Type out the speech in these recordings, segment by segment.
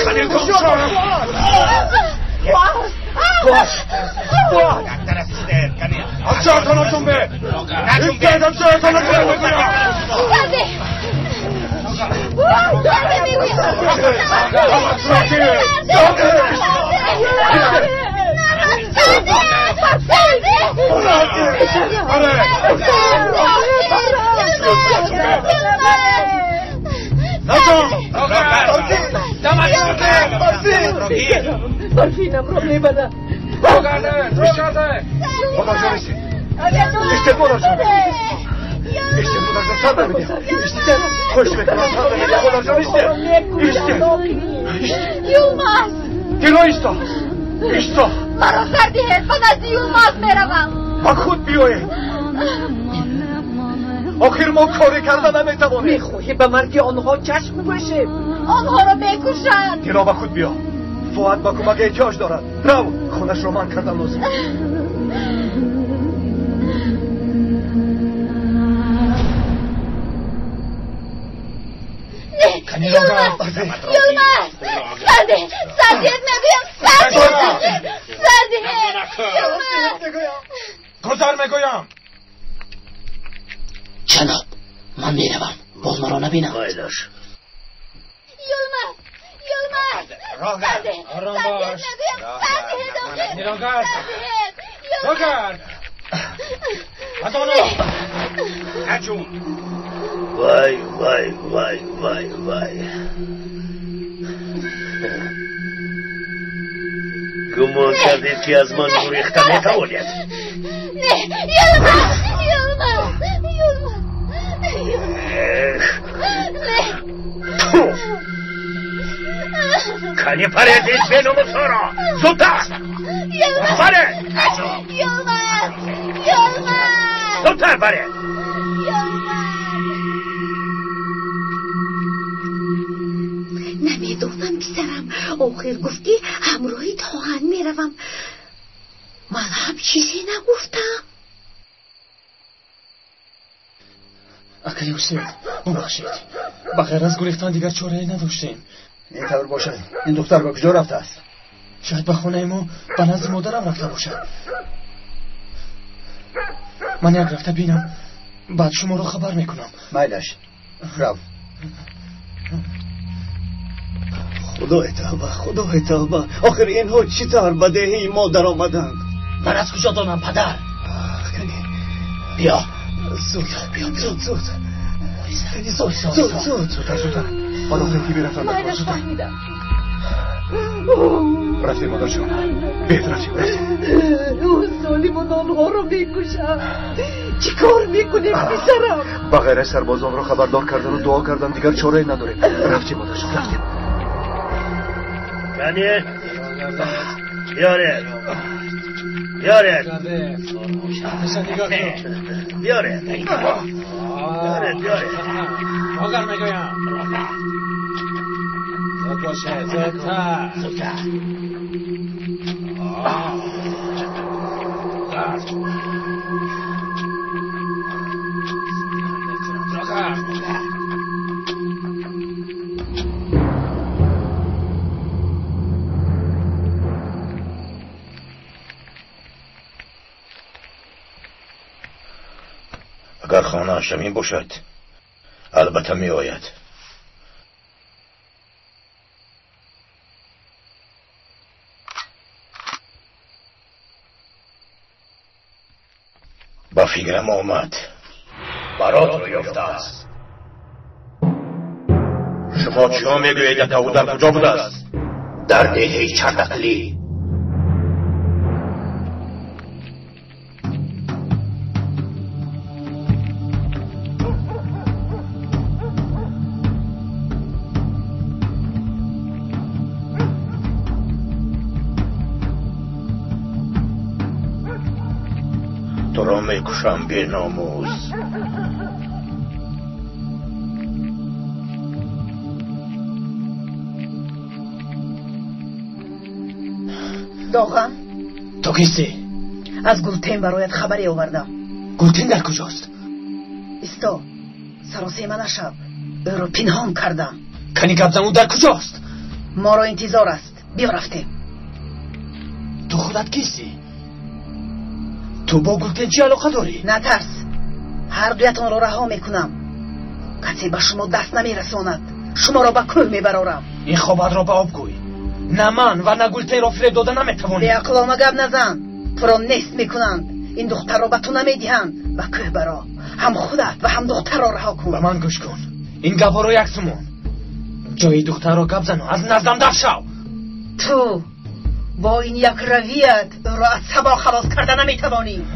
خلیل کن باش دکتر اسیده کنید افشار کنم جنبه ایستاد افشار کنم جنبه دارده میگویم برفینم رو میبنم İşte bu olacak. İşte bu olacak. Sen de mi? İşte. Hoş bekle. Sen de mi? Olacak işte. İşte. Yılmaz. Dilo işte. İşte. مرا خردی هرفان از یلماز میروم. با خود بیایی. آخر ما کاری کردن نمیتوانیم. میخواهی به مرگ آنها چشم باشیم. آنها را بکشند. دیلا با خود بیا. فؤاد با کمک احتیاج دارد. رو خونش رو من کردم لازم. Yılmaz! Yılmaz! Sadi میگویم Sadi! Yılmaz! گذر میگویم. جناب من میروم باز مرا نبینم. Yılmaz! آرام باش. نیروگر! روگر! نجون وای وای وای وای وای گمان کردید که از من گریختن نتوانید. نه یلماز کنی پریدید بینم سارا زودتر بره زودتر بره نمیدونم پسرم آخر گفتی همراهی تاهن میروم. من هم چیزی نگفتم. اکلی حسین ببخشید بغیر از گریختن دیگر چاره‌ای نداشتیم. اینطور باشد این دختر به کجا رفته است؟ شاید به خونه ما به نزد مادرم رفته باشد. من یک رفته بینم بعد شما رو خبر میکنم. میلش رو. خدای توبه آخر اینها چی طور به دهی ما در آمدند؟ من از کجا دانم پدر؟ بیا زود حالا خیلی برفتن من فهمیدم. رفتیم مادر شما بهت رفتیم اون ظالمون آنها رو میکشن. چی کار میکنیم پسرم؟ بغیر سربازان رو خبردار کردن و دعا کردن دیگر چاره نداریم. رفتیم مادر شما رفتیم. کنی بیاره روگر میگویم زود باشه زودتر اگر خانه شمین باشد البته می آید. با فکرم آمد برات رو یافته است. شما چیا میگویید که او در کجا بوده است؟ در دهه چردقلی. تو را میکشم بی ناموس. داغم تو کیستی؟ از گلتین برایت خبری آوردم. گلتن در کجاست؟ ایستا سراسیمه نشو. او رو پنهان کردم. کنی گبزن او در کجاست؟ ما را انتظار است. بیا رفتیم. تو خودت کیستی؟ تو با گلتن چی علاقه داری؟ نترس. هر دویتان را رها میکنم. کسی به شما دست نمیرساند. شما را به کور میبرارم. این خبر را به آب گوی. نه من و نه گلتن را فریب داده نمیتوانی. به اقلامه گپ نزن. تو را نیست میکنند. این دختر را به تو نمیدهند. به کوه برا. هم خودت و هم دختر را رها کن. به من گوش کن. این گپا را یک سمون. جای دختر را گپ زن و از نزدم دفع شو. تو با این یک رویت او را از سبا خلاص کرده نمیتوانی.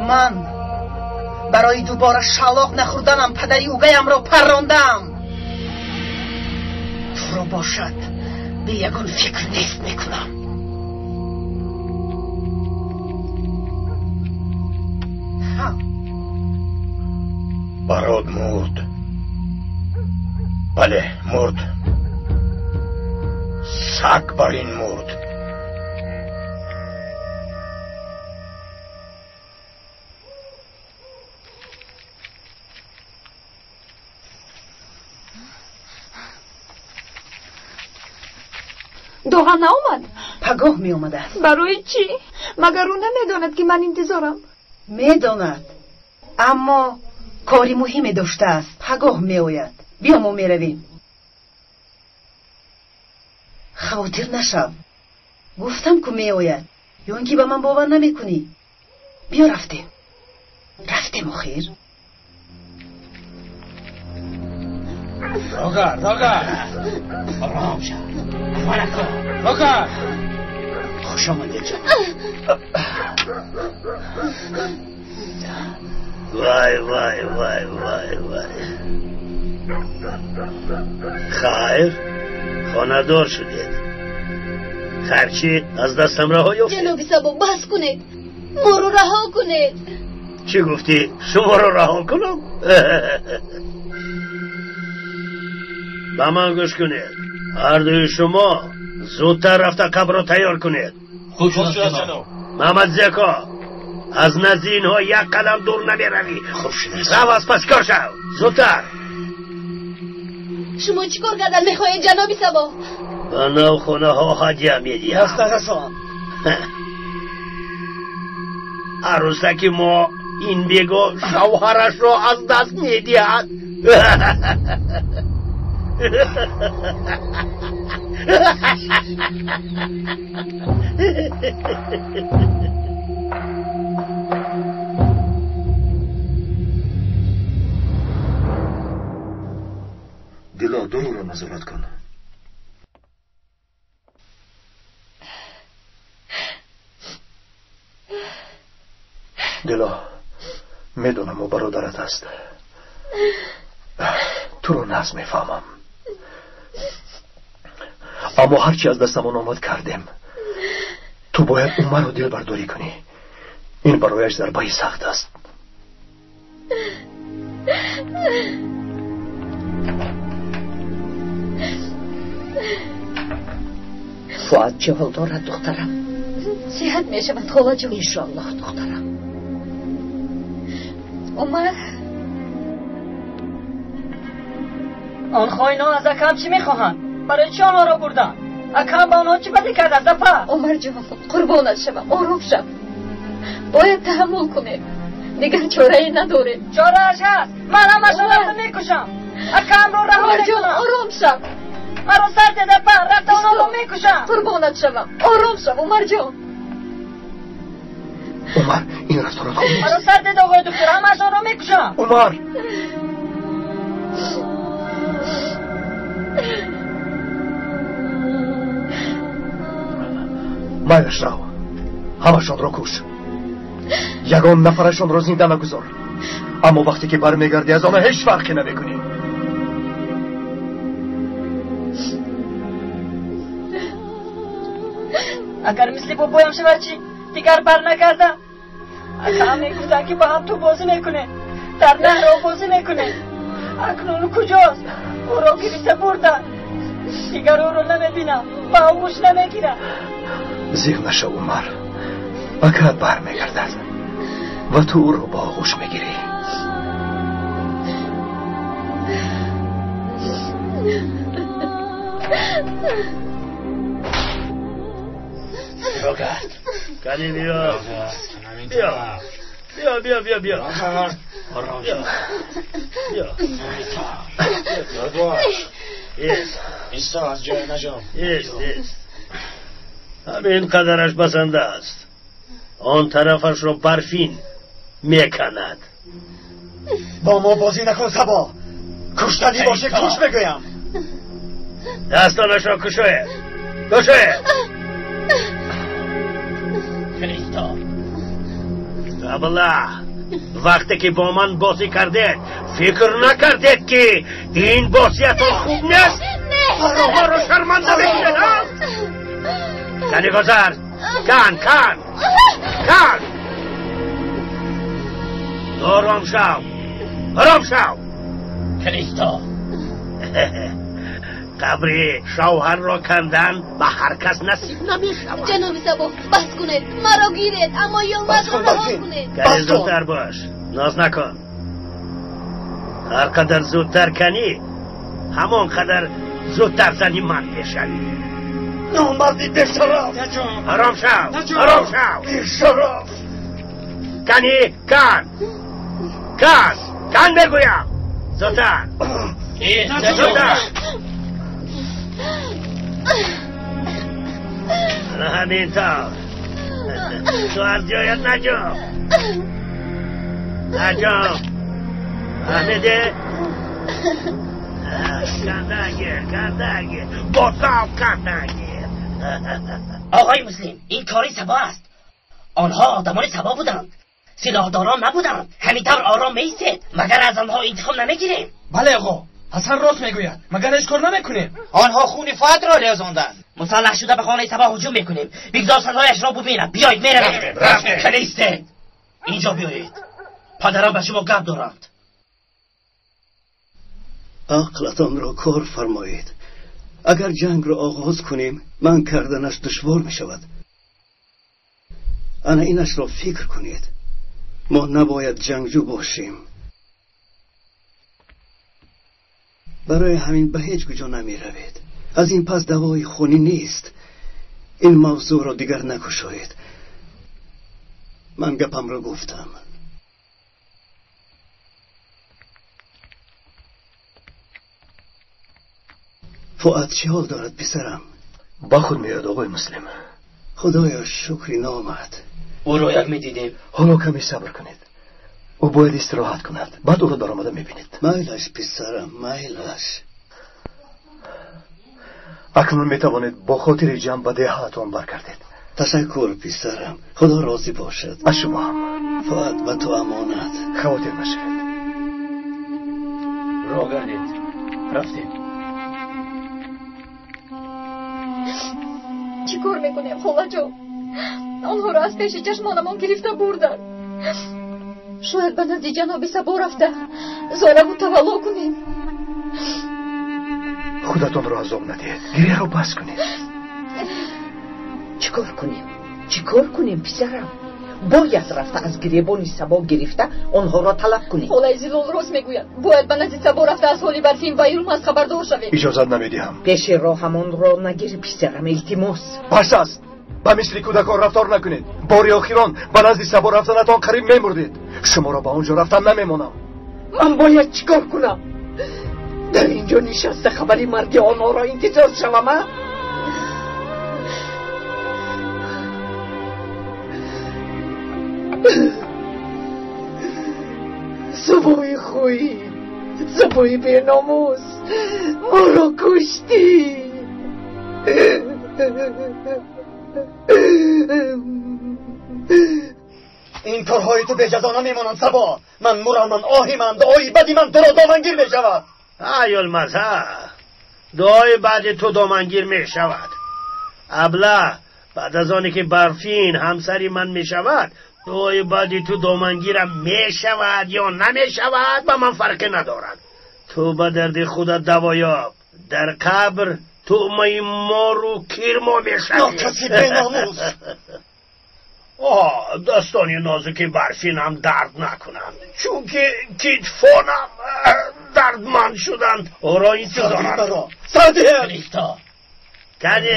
من برای دوباره شلاق نخوردنم پدری اوگیم را پراندم. تو را باشد به یگان فکر نیست میکنم. برات مرد. بله مرد. سگ بر این مرد. دوغم ناومد. پگاه می اومده است. برای چی؟ مگر او نمیداند که من انتظارم؟ میداند اما کاری مهمی داشته است. پگاه می آید. بیا ما می رویم. خاطر نشو. گفتم که می آید. یا اینکه به من باور نمی کنی. بیا رفتیم. رفتیم آخیر. راگر آرام شد. راگر خوش آمدی جان. وای وای وای وای وای. خیر خانه‌دار شدید. خرچی از دستم رها یافت. جناب سبا بس کنید. ما رو رها کنید. چی گفتی؟ شما رو رها کنم؟ به من گوش کنید. هر دوی شما زودتر رفته قبر رو تیار کنید. خوب شد جناب. محمد زکا از نزدین ها یک قدم دور نمی روی. خوب شد. رو از پس کار شو. زودتر. شما چی کار کردن میخواهید جناب سبا؟ به نو خونه ها هدیه میدیم. دست رسان. عروسک ما این بیگا شوهرش را از دست میدهد. دلا دونو رو نظارت کن. دلا میدونم و برادرت است. تو رو ناز میفهمم. اما هرچی از دستمون آمد کردیم. تو باید عمر رو دل برداری کنی. این برایش ضربه سخت است. فؤاد چه حال دارد دخترم؟ صحت میشود خواهد جون. انشالله دخترم. عمر آن خواهینا از اکم چی میخواهند؟ برای چی آنها را بردن؟ اکم با آنها چی بدی کرد از دفعه؟ عمر جان قربانت شوم. آروم شو. باید تحمل کنیم. دیگر چاره ای نداریم. چاره اش هست. من همش را میکشم. اکم رو رها عمر جان میکنم. آروم شو. مرا سر ده پر رفت آنها را میکشم. قربانت شوم. آروم شو عمر جان. عمر این رفتارات خوب نیست. مرا سر ده آقای دکتر همش را میکشم. عمر مایلش رو همشان را کش. یگان نفرشان را زنده نگذار. اما وقتی که برمیگردی از آنها هیچ فرقی نمیکنی. اگر مثل بابایم شود چی؟ دیگر بر نکردم. اگر هم میگفتن که با هم تو بازی میکنه در نهر بازی میکنه. اکنون کجاست؟ او را گریسته بردن. دیگر او را نمیبینم و او گوش نمیگیرم. زیر نشو عمر، اکا بر میگردد و تو او رو با آغوش میگیری. روگرد کنی بیا بیا آرام بیا ایستا از جای نجام. همین قدرش بسنده است. آن طرفش رو برفین میکند. با ما بازی نکن سبا. کشتنی باشه کش بگویم. دستانش را کشوه فریستا ابله وقتی که با من بازی کردید فکر نکردید که این بازیتون خوب نیست؟ ما رو شرمنده بگیرید. کنی گذر کن آرام شو فریستا قبر شوهر را کندن به هر کس نصیب نمیشود. جناب سبا بس کنید، مرا گیرید، اما یا مرا رها کنید. کنی زودتر باش، ناز نکن. هر قدر زودتر کنی همون قدر زودتر زنی من میشوی. نامردی بیشرف. آرام شو بیشرف. کنی کن بگویم زودتر. همینطور تو از جایت نجام فهمیده؟ کندگیر آقای مسلم این کاری سبا است. آنها آدمان سبا بودند، سلاحداران نبودند. همینطور آرام میستید مگر از آنها انتقام نمیگیریم؟ بله آقا، حسن راست میگوید. مگر هیچ کار نمیکنیم؟ آنها خون فؤاد را لرزاندند. مسلح شده به خانه سبا هجوم میکنیم. بگذار سزایش را ببینم. بیایید میرویم. کلیستید اینجا بیایید. پدرم به شما گپ دارند. عقلتان را کار فرمایید. اگر جنگ را آغاز کنیم من کردنش دشوار می شود. انا اینش را فکر کنید. ما نباید جنگجو باشیم. برای همین به هیچ کجا نمی روید. از این پس دوای خونی نیست. این موضوع را دیگر نکشایید. من گپم را گفتم. فؤاد چه حال دارد پسرم؟ با خود میاد آقای مسلم. خدایا شکری نامد. او رو یک میدیدیم. حالا کمی صبر کنید. او باید استراحت کند. بعد او را در آمده میبینید. میلش پسرم میلش. اکنون میتوانید با خاطر جمع به دهاتان برگردید. تشکر پسرم. خدا راضی باشد. از شما هم. فؤاد و تو امانت. خاطر نشوید. راه گردید. رفتیم. چی کار میکنیم خاله جان؟ آنها را از پیش چشمانمان گرفته بردن. شاید به نزد جناب سبا رفته زارمو تولا کنیم. خودتون را عذاب ندید. گریه را بس کنید. چیکار کنیم پسرم؟ باید رفته از گریبان سبا گرفته آنها را طلب کنیم. خاله زلال راست میگوید. باید به نزد سبا رفته از حالی برفین و ایروم از خبردار شویم. اجازت نمیدهم. پیش راه همان را نگیری پسرم، التماس. پس است. با مثل کودکان رفتار نکنید. باری آخران به نزد سبا رفتنتان قریب میمردید. شما را به آنجا رفتن نمیمانم. من باید چیکار کنم؟ در اینجا نشسته خبری مرگ آنها را انتظار شوم؟ سبای خوی، سبای بیناموس، ما را کشتی. این کارهای تو به جزا نمیمانند سبا. من مرامن آهیمند. آهی بدی من تو را دامنگیر می شود. ایال مزه دعای بعد تو دامنگیر می شود. ابله بعد از آنی که برفین همسری من می شود توی بعدی تو دامنگیرم میشود یا نمیشود با من فرقی ندارد. تو با درد خودت دوایاب. در قبر تو مای مارو کیرما میشوی. کسی بناموس. دستانی نازکی برفینم درد نکنم چون که کتفانم دردمند شدند. را این تو دارد. صادق کلیستا کنی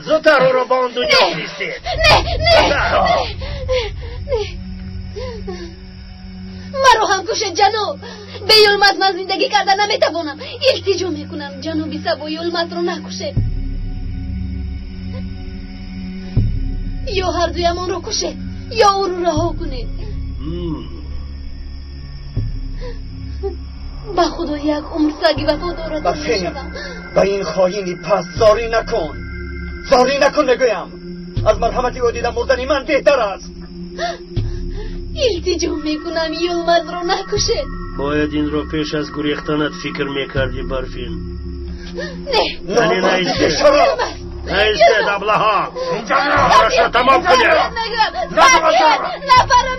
زودتر او را با اون دنیا بریستید. نه مرا هم کشید جناب. به یلمت من زندگی کردن نمیتوانم. التجا میکنم جنابی سبا یلمت رو نکشید. یا هر دویمان رو کشید یا او رو رها کنید. با خدا یک عمر سگی وفادارت بفهمم با این خواهینی پس زاری نکن نگویم. از مرحمتی او دیدم مردنی من بهتر است. التجا میکنم یلمت رو نکشید. باید این رو پیش از گریختنت فکر میکردی برفین. نه نیسته دبلها اینجا را تمام کنیم. نفرو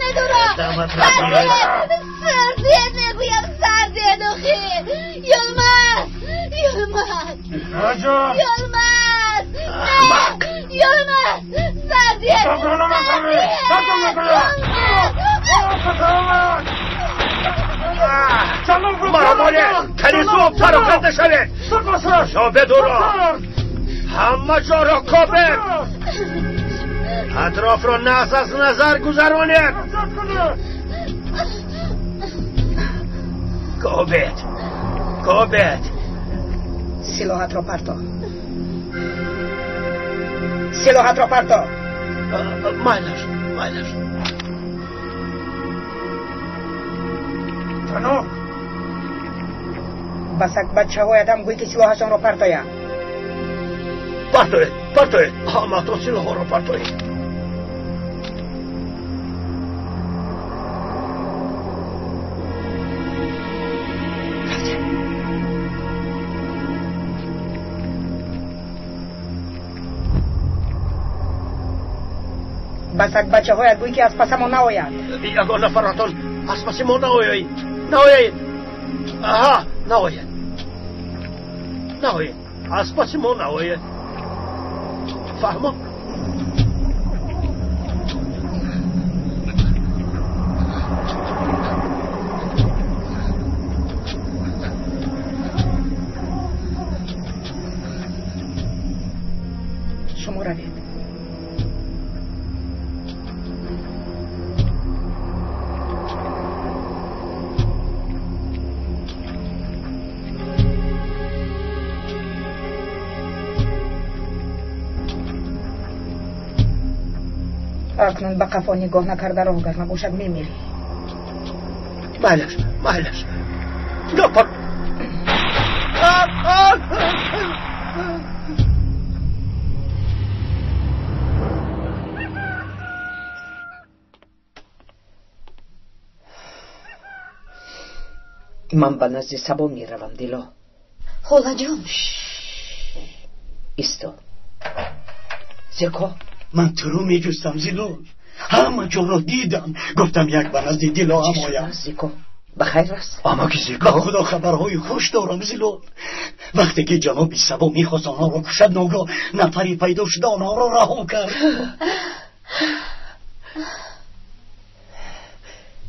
ندارم. سردیه نگویم سردیه نخیر. یلمت سردیه مرا باید کنیسو پراکنده شوید. شما بدورا همه جا را کابید. اطراف را نحس از نظر گذرانید. کابید سلاحت را پرتا. مایلش جناب بسک بچه هایدم گوی که سلاحشان را پرتایا. پرتوی همه تو سلاح ها را پرتوی. بسک بچه هایت گوی که از پس ما ناید. یگان نفراتون از پس ما ناید. آها ناید از پس ما ناید. فهمم. شما روید. اکنون به قفا نگاه نکرده راه گر نباشد میمیری. مایلش نپر. من به نزد سبا میروم دیلا. خاله جان ایستا. زکا من تو رو میجستم زیلول. همه جا را دیدم. گفتم یک به نزد دیلا هم آیم. زکا بخیر است؟ اما که زیکا به خدا خبرهای خوش دارم زیلول. وقتی که جناب سبا میخواست آنها را کشد ناگاه نفری پیدا شد آنها را رها کرد.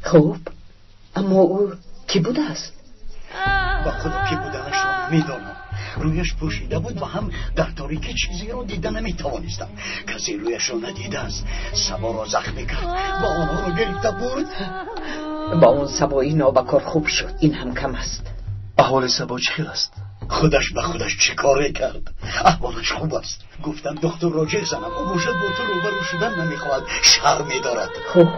خوب اما او کی بوده است؟ با خدا کی بودنش را میدانم. رویش پوشیده بود و هم در تاریکی چیزی را دیده نمیتوانستم. کسی رویش را ندیده است. سبا را زخمی کرد و آنها را گرفته برد. با اون سبایی نابکار خوب شد. این هم کم است. احوال سبا چی است؟ خودش به خودش چه کاره کرد؟ احوالش خوب است. گفتم دکتر راجع زنم و باشد با تو روبرو شدن نمیخواهد. شرمی دارد. خوب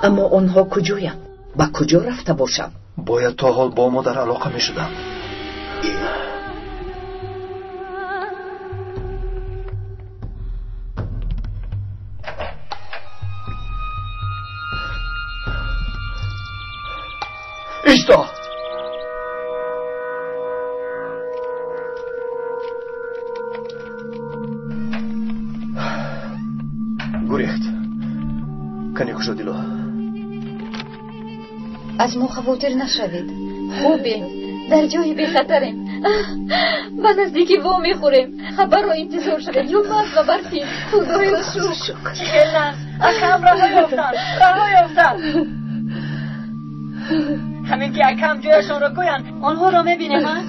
اما آنها کجایم؟ با کجا رفته باشم؟ باید تا حال با ما در علاقه می شدم. ایستا. از ما خواطر نشوید. خوبیم، در جای بی‌خطریم. به نزدیکی وا میخوریم. خبر رو انتظار شدیم. یوم است و برفیم. خدایا شکر. چهل است. اکم راه یافتن. همین که اکم جایشان را گوین آنها را میبینیم ها؟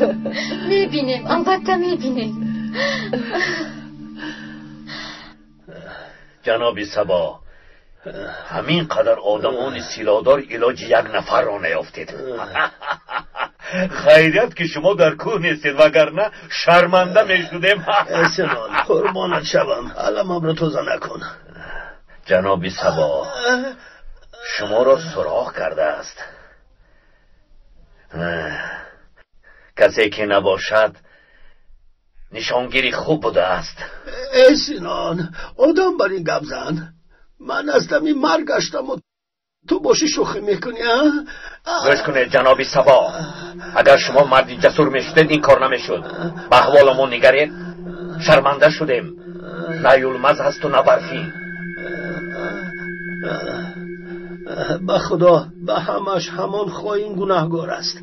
میبینیم، البته میبینیم. جناب سبا، همین قدر آدمان سیلادار علاج یک نفر را نیافتید. خیریت که شما در کوه نیستید، وگرنه شرمنده میشدیم. احسنان قربانت شوم، علمم را توزه نکن. جناب سبا، شما را سراغ کرده است. کسی که نباشد نشانگیری خوب بوده است. سینان آدم بر این گپ زن. من از دمی مرگ گشتم و تو باشی شوخی میکنی ها؟ گوش کنید جناب سبا، اگر شما مردی جسور میشدید این کار نمیشد. به احوالمون نگرید، شرمنده شدیم. نه یولمز هست و نه برفی. به خدا به همش همان خواهین گناهگار است.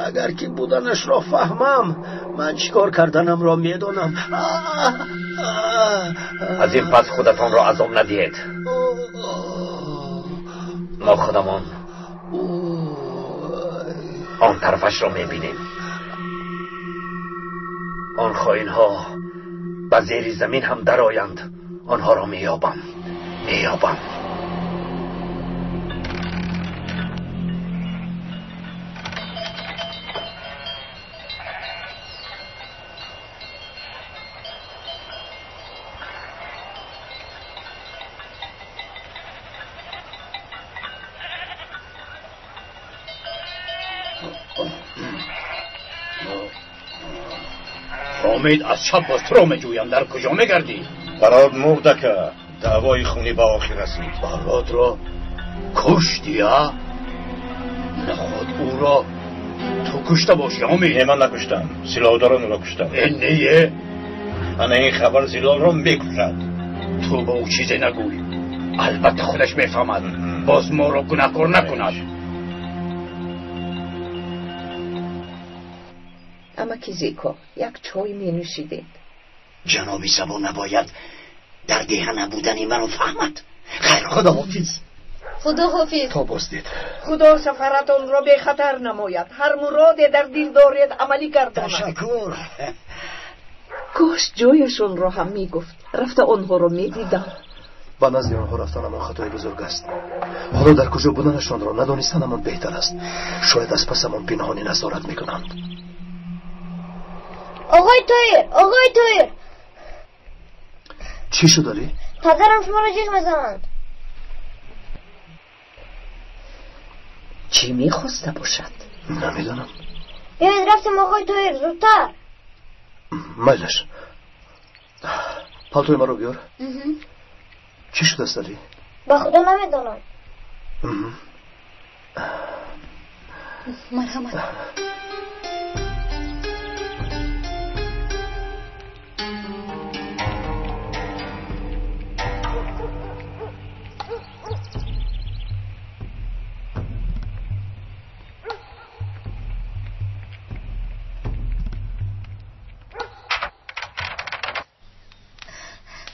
اگر که بودنش را فهمم من چیکار کردنم را میدانم. از این پس خودتان را عذاب ندهید. ما خودمان آن طرفش را میبینیم. آن خائن ها به زیر زمین هم در آیند. آنها را میابم. حامد از شب باز تو را میجویم. در کجا میگردی؟ برات مرده که دعوای خونی به آخر رسید. برات را کشتی ها؟ نخواد او را تو کشته باشی حامد. من نکشتم، سیلاداران او را کشتم. این نیه؟ این خبر زلال را میکشد. تو به او چیزی نگوی. البته خودش میفهمد. باز ما را گناهکار نکند. اما کیزیکو یک چای می نوشیدید. جنابی سبا نباید در دهنه بودنی منو فهمد. خیر خدا حافظ. خدا حافظ. تا بازدید. خدا سفرتان را به خطر نماید. هر مراد در دل دارید عملی گرداند. تشکر. کاش جایشون را هم می گفت. رفته آنها را می دیدم. با نزد آنها رفتنمان خطای بزرگ است. حالا در کجا بودنشان را ندانستنمان بهتر است. شاید از پسمان پنهانی نظارت میکنند. آقای تایر چی شو داری؟ پدرم شما را جیغ میزنند. چی میخواسته باشد؟ نمیدانم. بیایید رفتیم آقای تایر، زودتر. میلش پالتوی ما رو بیار. چی شده است داری؟ به خدا نمیدانم. مرحمت.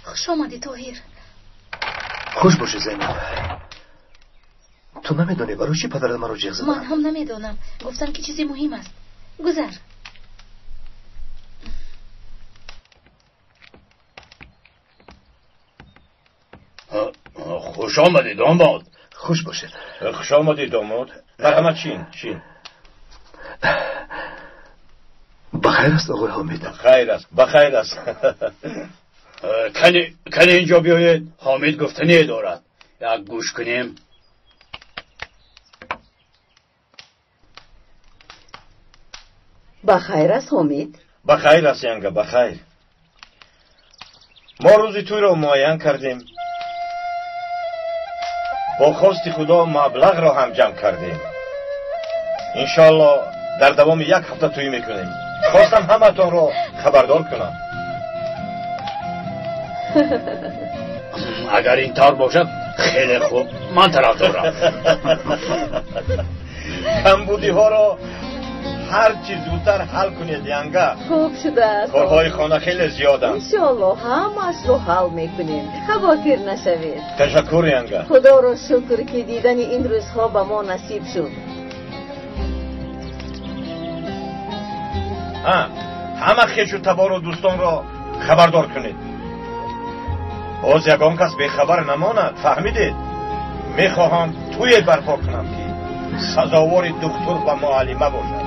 خوش آمدی طاهر. خوش باشه زینب. تو نمیدونی برای چی پدرت من رو جیغ زدن؟ من هم نمیدونم. گفتن که چیزی مهم است. گذر. خوش آمدی داماد. خوش باشه. خوش آمدی داماد. مرحمت چین. بخیر است آقای حامد. بخیر است. کنی اینجا بیایید. حامد گفتنی دارد. یک گوش کنیم. بخیر است حامد. بخیر است ینگه بخیر. ما روزی توی را معین کردیم. با خواست خدا مبلغ را هم جمع کردیم. انشالله در دوام یک هفته توی میکنیم. خواستم همه تان را خبردار کنم. اگر این طور باشد خیلی خوب. من طرف دارم. کمبودی ها رو هر چی زودتر حل کنید ینگه. خوب شده است. کارهای خانه خیلی زیادن. انشالله همش رو حل میکنیم. خواطر نشوید. تشکر ینگه. خدا را شکر که دیدن این روزها به ما نصیب شد. همه خیش و تبار و دوستان را خبردار کنید. باز یگان کس به خبر نماند. فهمیدید؟ میخواهم توی برپا کنم که سزاوار دکتر و معلمه باشد.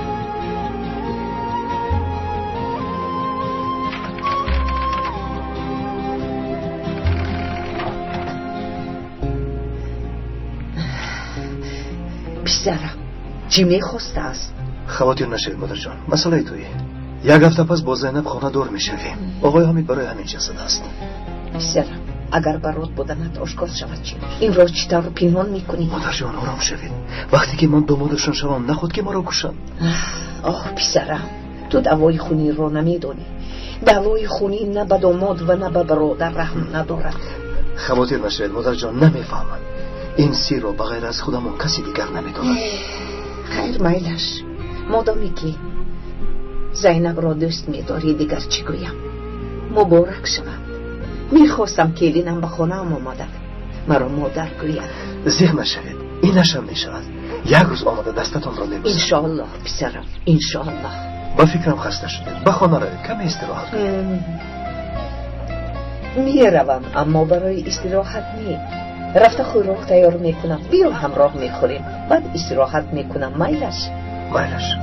پسرم چی میخواسته است؟ خواطر نشوید مادر جان، مسئله تویی. یک هفته پس با زینب خانه دور میشویم. آقای حمید برای همین جسد است. پسرم اگر برات بودنت آشکار شود چی؟ این را چطور پنهان میکنی؟ مادر جان آرام شوید. وقتی که من دامادشان شوم نخود که مرا کشند. آه پسرم تو دوای خونی را نمیدانی. دوای خونی نه به داماد و نه به برادر رحم ندارد. خواطر نشوید مادر جان، نمیفهمم. این سیر را بغیر از خودمون کسی دیگر نمیداند. خیر میلش، مادامی که زینب را دوست میداری دیگر چی گویم؟ مبارک شود. میخواستم که لینم به خانه آمدد مرا مادر گوید. زیغ نشوید، اینش هم میشود. یک روز آمده دستتان را میبوسم. انشاءالله پسرم، انشاءالله. با فکرم خسته شده. به خانه روید، کمی استراحت کنید. میروم اما برای استراحت نی. رفته خوراک تیار میکنم، بیا همراه میخوریم، بعد استراحت میکنم. میلش میلش.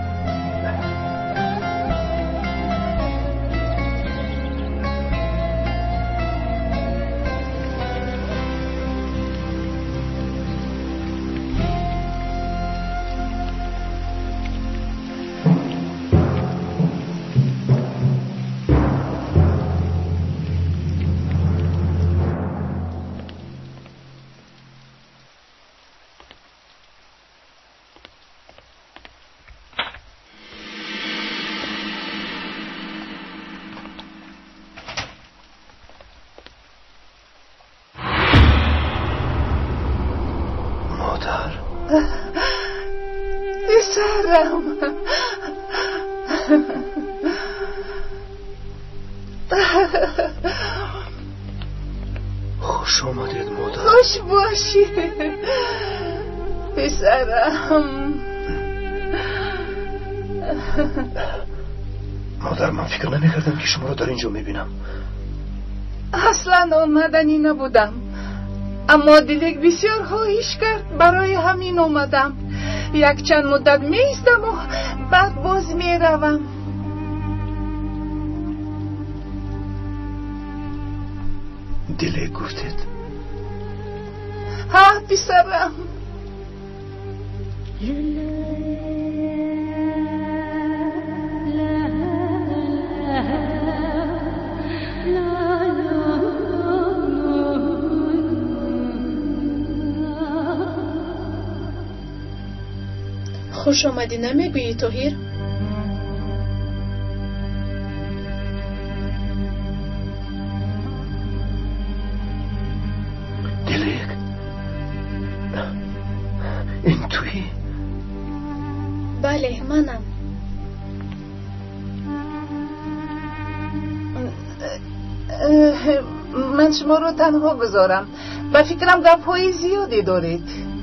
پسرم خوش آمدید مادر. خوش باشی پسرم. مادر من فکر نمی‌کردم که شما را در اینجا میبینم. اصلا آمدنی نبودم، اما دلک بسیار خواهش کرد، برای همین آمدم. یک چند مدت میستم و بعد باز میروم. دلک گفتید؟ ها پسرم. خوش آمدی نمیگویی طاهر؟ دلک این تویی؟ بله منم. من شما رو تنها گذارم و فکرم گپ‌های زیادی دارید.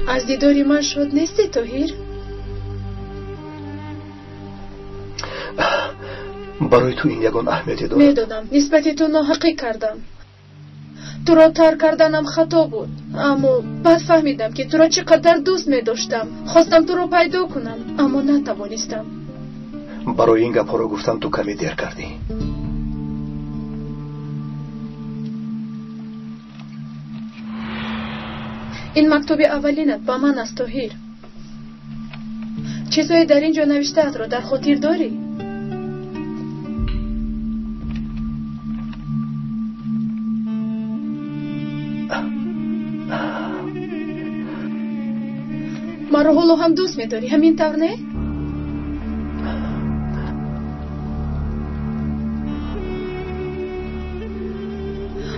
از دیداری من شد نیستی طاهر؟ برای تو این یگان اهمیتی دارد. میدونم نسبت تو ناحقی کردم، تو را ترک کردنم خطا بود، اما بعد فهمیدم که تو را چقدر دوست میداشتم. خواستم تو را پیدا کنم اما نتوانستم. برای این گپ ها را گفتم تو کمی دیر کردی. این مکتوب اولینت با من است طاهر. چیزایی در اینجا نوشته را در خاطر داری؟ مرا حالا هم دوست می‌داری، همین طور نه؟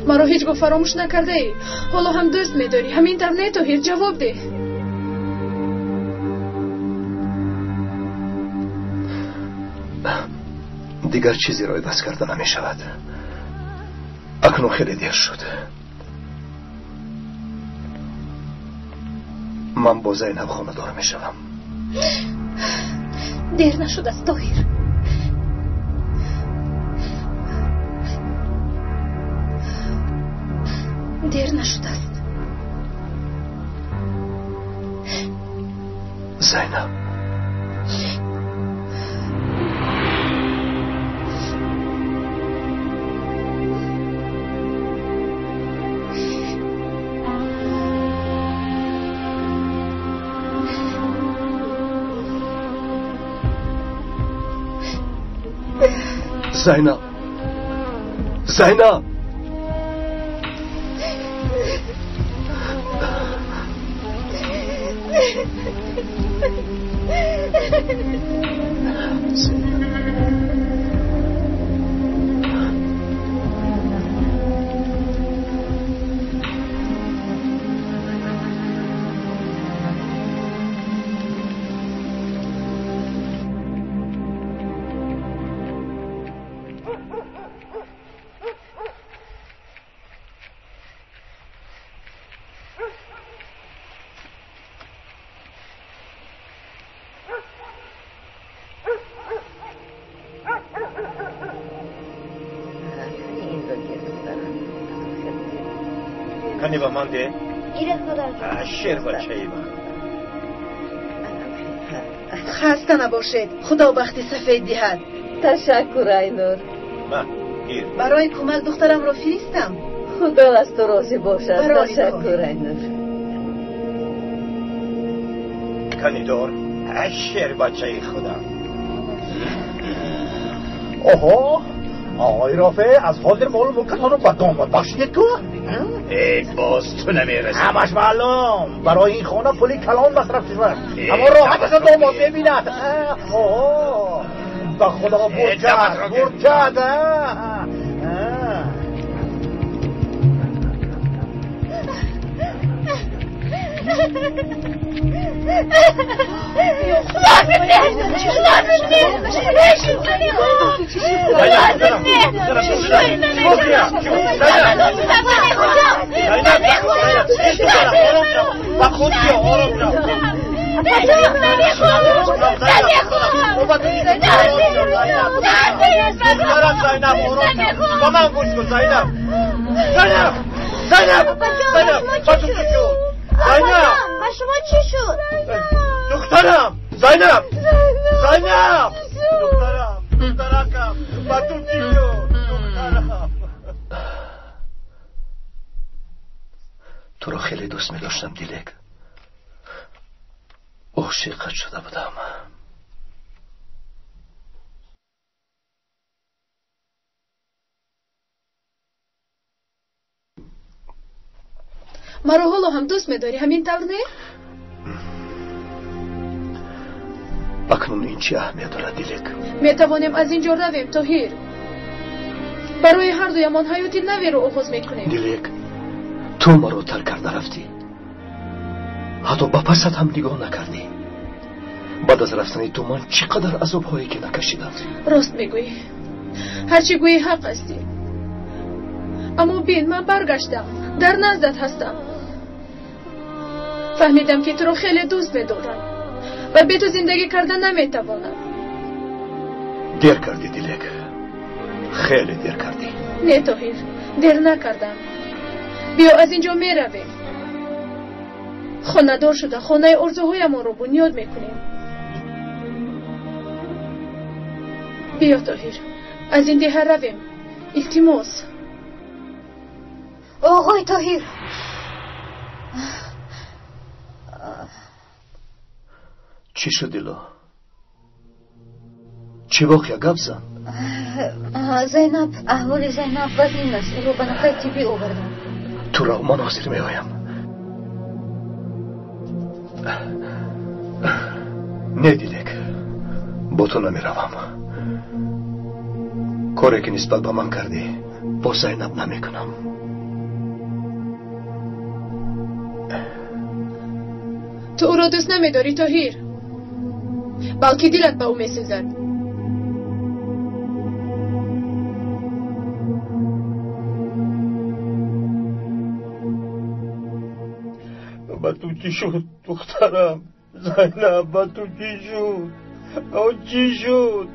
مرا هیچگاه فراموش نکرده ای. حالا هم دوست می‌داری. همین طور نه طاهر، جواب ده. دیگر چیزی را بس کرده نمی شود. اکنون خیلی دیر شد. من با زینب خانه دار می شوم. دیر نشد است طاهر. دیر نشد است. زینب زینب زینب کنی با من ده؟ گیره خدا شیر بچه ای من. خسته نباشید. خدا بخت سفید دهد. تشکر اینور. من گیر. برای کمک دخترم را فرستم. خدا از تو راضی باشد. تشکر اینور. کنی دور؟ شیر بچه ای خدا. اوه آقای رافع از حاضر مال مکتان رو با داماد بخشید تو؟ ای باز تو نمیرسی. همش معلوم. برای این خانه پولی کلان مصرف شد. اما راحت از داماد ببیند. اوه به خدا برجد با شما چی شد؟ دخترم زینب زینب دخترکم با تو چی شد؟ دخترم تو رو خیلی دوست می داشتم دیلک. عاشقت شده بودم. مرا حالا هم دوست می‌داری همین طور نه؟ اکنون این چی اهمیت دارد دیلک؟ میتوانیم از اینجا رویم طاهر. برای هر دویمان حیاتی نوی رو آغاز میکنیم. دیلک تو مرا ترک کرده رفتی. حتی با پست هم نگاه نکردی. بعد از رفتن تو من چقدر عذاب‌هایی که نکشیدم. راست میگویی. هرچی گویی حق هستی. اما بین من برگشتم. در نزدت هستم. فهمیدم که تو رو خیلی دوست می‌دارم و به تو زندگی کردن نمیتوانم. دیر کردی دیلک. خیلی دیر کردی. نه طاهر، دیر نکردم. بیا از اینجا میرویم. خانه دار شده خانه آرزوهایمان رو بنیاد میکنیم. بیا طاهر، از این ده رویم. التماس. آقای طاهر، چی شد دیلا؟ چی واقعا گپ زن؟ زینب، احوال زینب وزین است. رو به نفع طبی آوردم. تو را من حاضر می آیم. نه دیلک، با تو نمی روم. کاری که نسبت به من کردی با زینب نمی کنم. تو او را دوست نمیداری طاهر؟ بلکه دلت به او میسوزد. با تو چی شد دخترم؟ زینب با تو چی شد؟ چی شد؟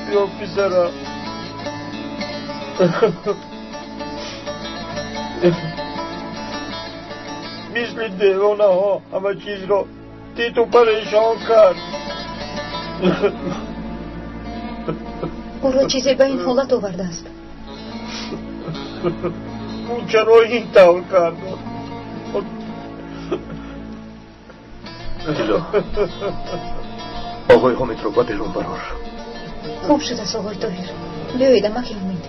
بیا پسرم. مثل دیوانه ها همه چیز را تو پریشان کرد. او را چیزی به این حالت آورده است. او چرا این طور کرد؟ دیلا آقای حامد رو با بیرون برار. خوب شده است آقای طاهر. بیایید امکی حامد.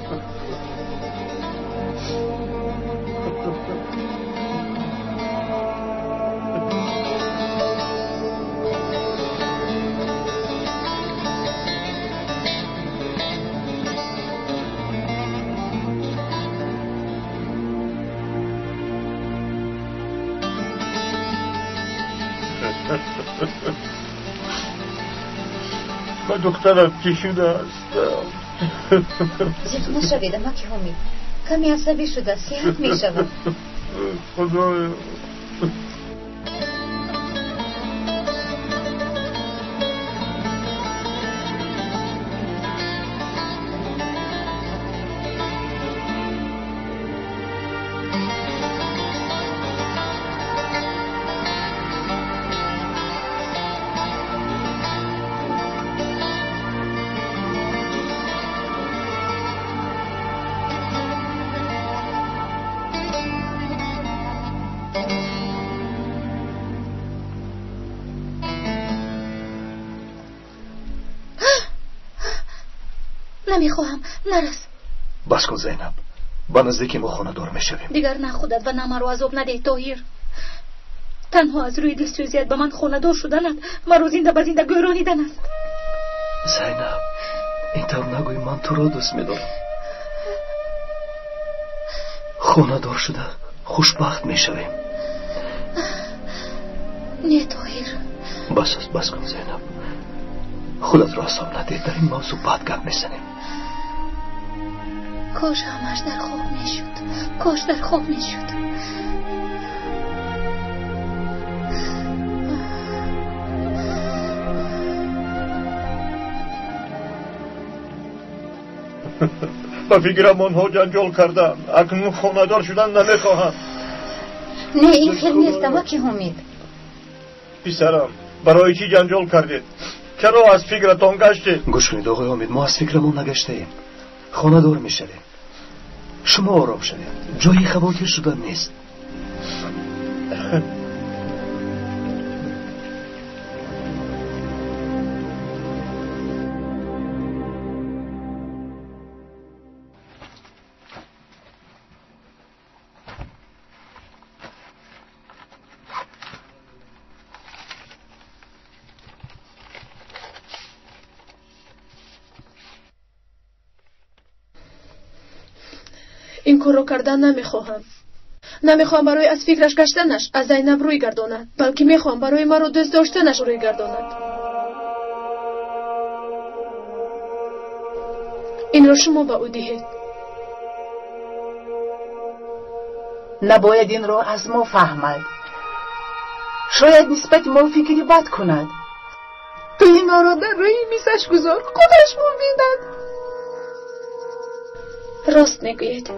با دخترم چی شده است؟ زیاد نشوید امکی حامد. کمی عصبی شده سیحت می شود. خدایا نمیخواهم نرس. بس کن زینب. با نزدیکی ما خانه دار میشویم. دیگر نه خودت و نه مرا عذاب نده طاهر. تنها از روی دلسوزیت به من خانه دار شدنت مرا زنده به زنده گرانیدن است. زینب این طور نگوی. من تو را دوست میدارم. خانه دار شده خوشبخت میشویم. نه طاهر. بس کن زینب. خودت را حساب ندید. در این موضوع بعد گپ میزنیم. کاش همش در خواب میشد. کاش در خواب میشد. با فکرم آنها جنجال کردم. اکنون خانه دار شدن نمیخواهم. نه این خیلی نیست امکی حامد. پسرم برای چی جنجال کردید؟ چرا از فکرتان گشتید؟ گوش کنید آقای حامد. ما از فکرمون نگشته ایم. خانه دار میشویم. شما آرام شوید. جایی خواکر شدن نیست. این کار رو کردن نمیخواهم برای از فکرش گشتنش از زینب روی گرداند، بلکه میخواهم برای مرا دوست داشتنش روی گرداند. این را شما به او دهید. نباید این را از ما فهمد. شاید نسبت ما فکری بد کند. تو اینا را در روی میزش گذار. خودش می‌بیند. راست میگوید.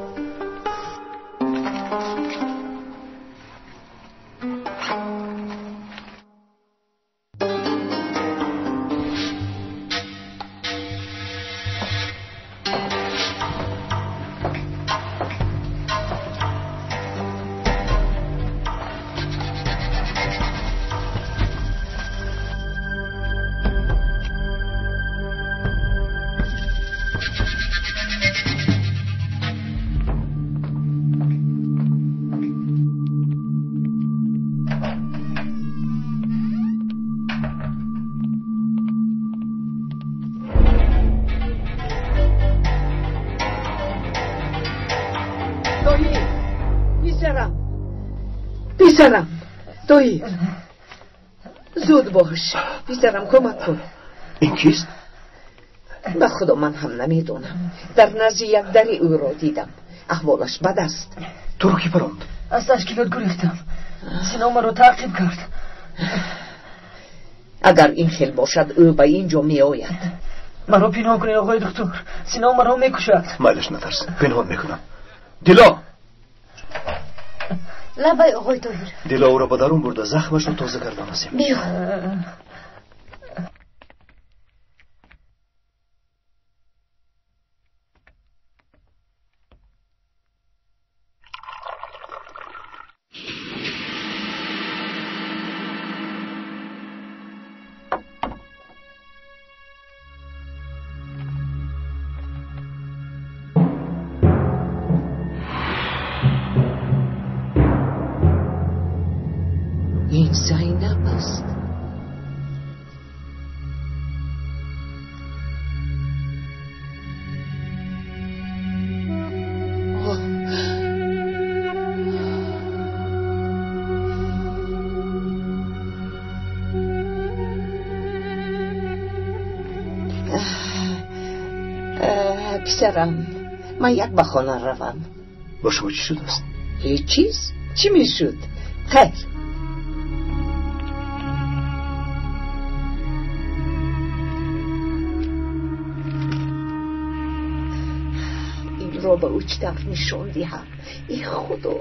پسرم تویی زود باش پسرم کمک کن. این کیست؟ به خدا من هم نمیدونم. در نزد یک در او را دیدم. احوالش بد است. تو رو کی پراند؟ از تشکیلات گریختم. سینا مرا تعقیب کرد. اگر این خیل باشد او به اینجا می آید. مرا پنهان کنید آقای دکتر. سینا مرا میکشد. مالش نترس پنهان میکنم. دیلا لبای آقای طاهر. دیلا او را به درون برده زخمش رو تازه کردن هستیم. بیا. این زینب است. پسرم من یک به خانه روم. با شما چی شده است؟ هیچ چیز؟ چی می شد؟ خیر. این را به اوچ طرف نشان دهم. ای خدا.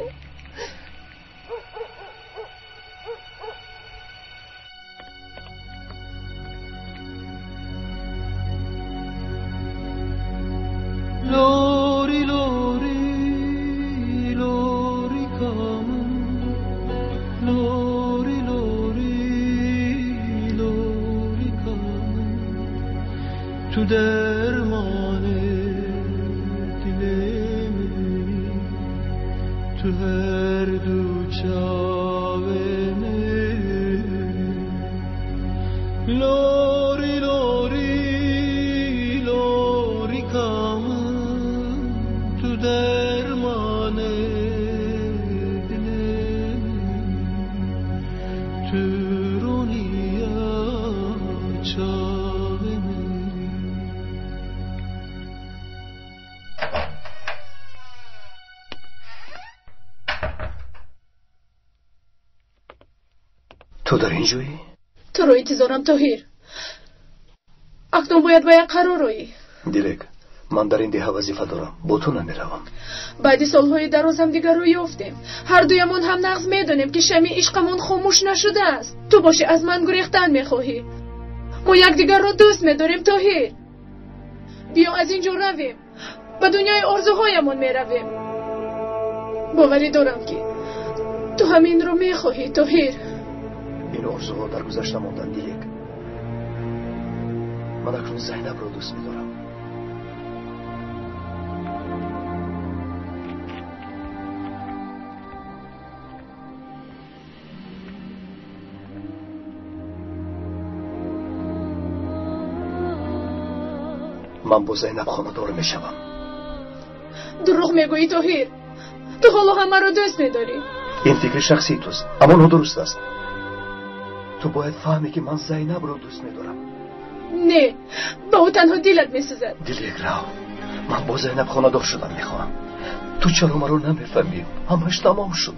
لوری لوری لوری کامن لوری لوری لوری کامن تو درمان دل منی تو هر دو چاوه منی لوری لوری لوری کامن درمان دل تو رونیا چاوه تو در اینجایی؟ تو رو انتظارم طاهر. اکنون باید باید قرار روی دیلک من در این دیه وظیفه دارم. با تو نمیروم. بعد سالهای دراز هم دیگر رو یافتیم. هر دویمون هم نغز میدونیم که شمع عشقمون خاموش نشده است. تو باشی از من گریختن میخواهی. ما یکدیگر رو دوست میداریم طاهر. بیا از اینجا رویم. به دنیای آرزوهایمون میرویم. باوری دارم که تو همین رو میخواهی طاهر. این آرزوها در گذشته ماندن دیلک. من اکنون زینب رو دوست میدارم. من با زینب خانه‌دار میشوم. دروغ میگویی طاهر. تو حالا همه رو دوست میداری. این فکر شخصی توست اما نه درست است. تو باید فهمی که من زینب رو دوست میدارم. نه با او تنها دلت میسوزد. دیلک راو من با زینب خانه‌دار شدن میخواهم. تو چرا مرا نمیفهمی؟ همش تمام شد.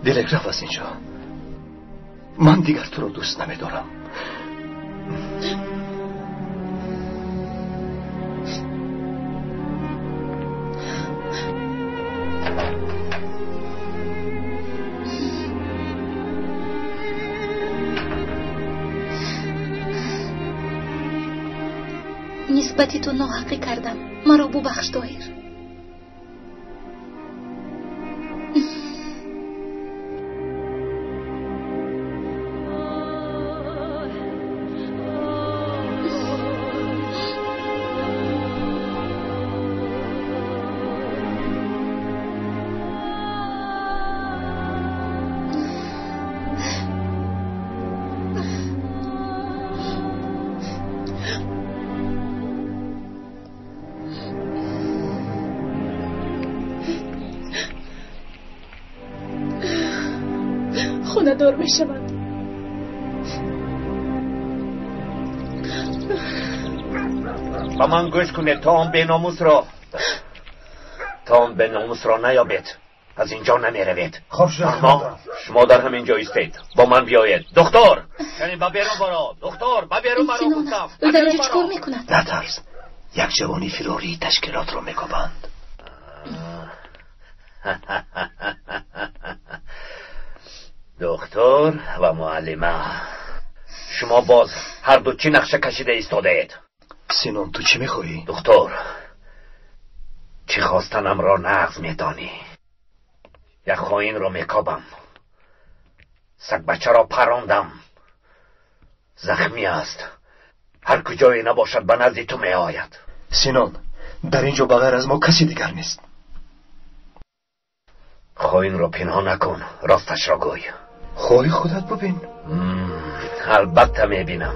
دیلک راو از اینجا. من دیگر تو رو دوست نمیدارم. نسبتی تو ناحقی کردم. مرا ببخش طاهر. خانه دار می شود. با من گوش کنید تا اون به ناموس را نیابید از اینجا نمی روید. خب شما در همین جا ایستید. با من بیایید. دکتر یعنی با بیرون برو. دکتر با بیرون برو گفتم. او در اینجا چکار میکند؟ نترس، یک جوانی فراری تشکیلات رو میکوبند. دکتر و معلمه، شما باز هر دو چی نقشه کشیده ایستاده اید؟ سینون تو چی میخوایی؟ دکتر، چی خواستنم را نغز میدانی. یک خائن را میکابم، سگ بچه را پراندم، زخمی است، هر کجایی نباشد به نزد تو می آید. سینون، در اینجا بغیر از ما کسی دیگر نیست. خائن را پنهان نکن، راستش را گوی. خواهی خودت ببین. البته میبینم.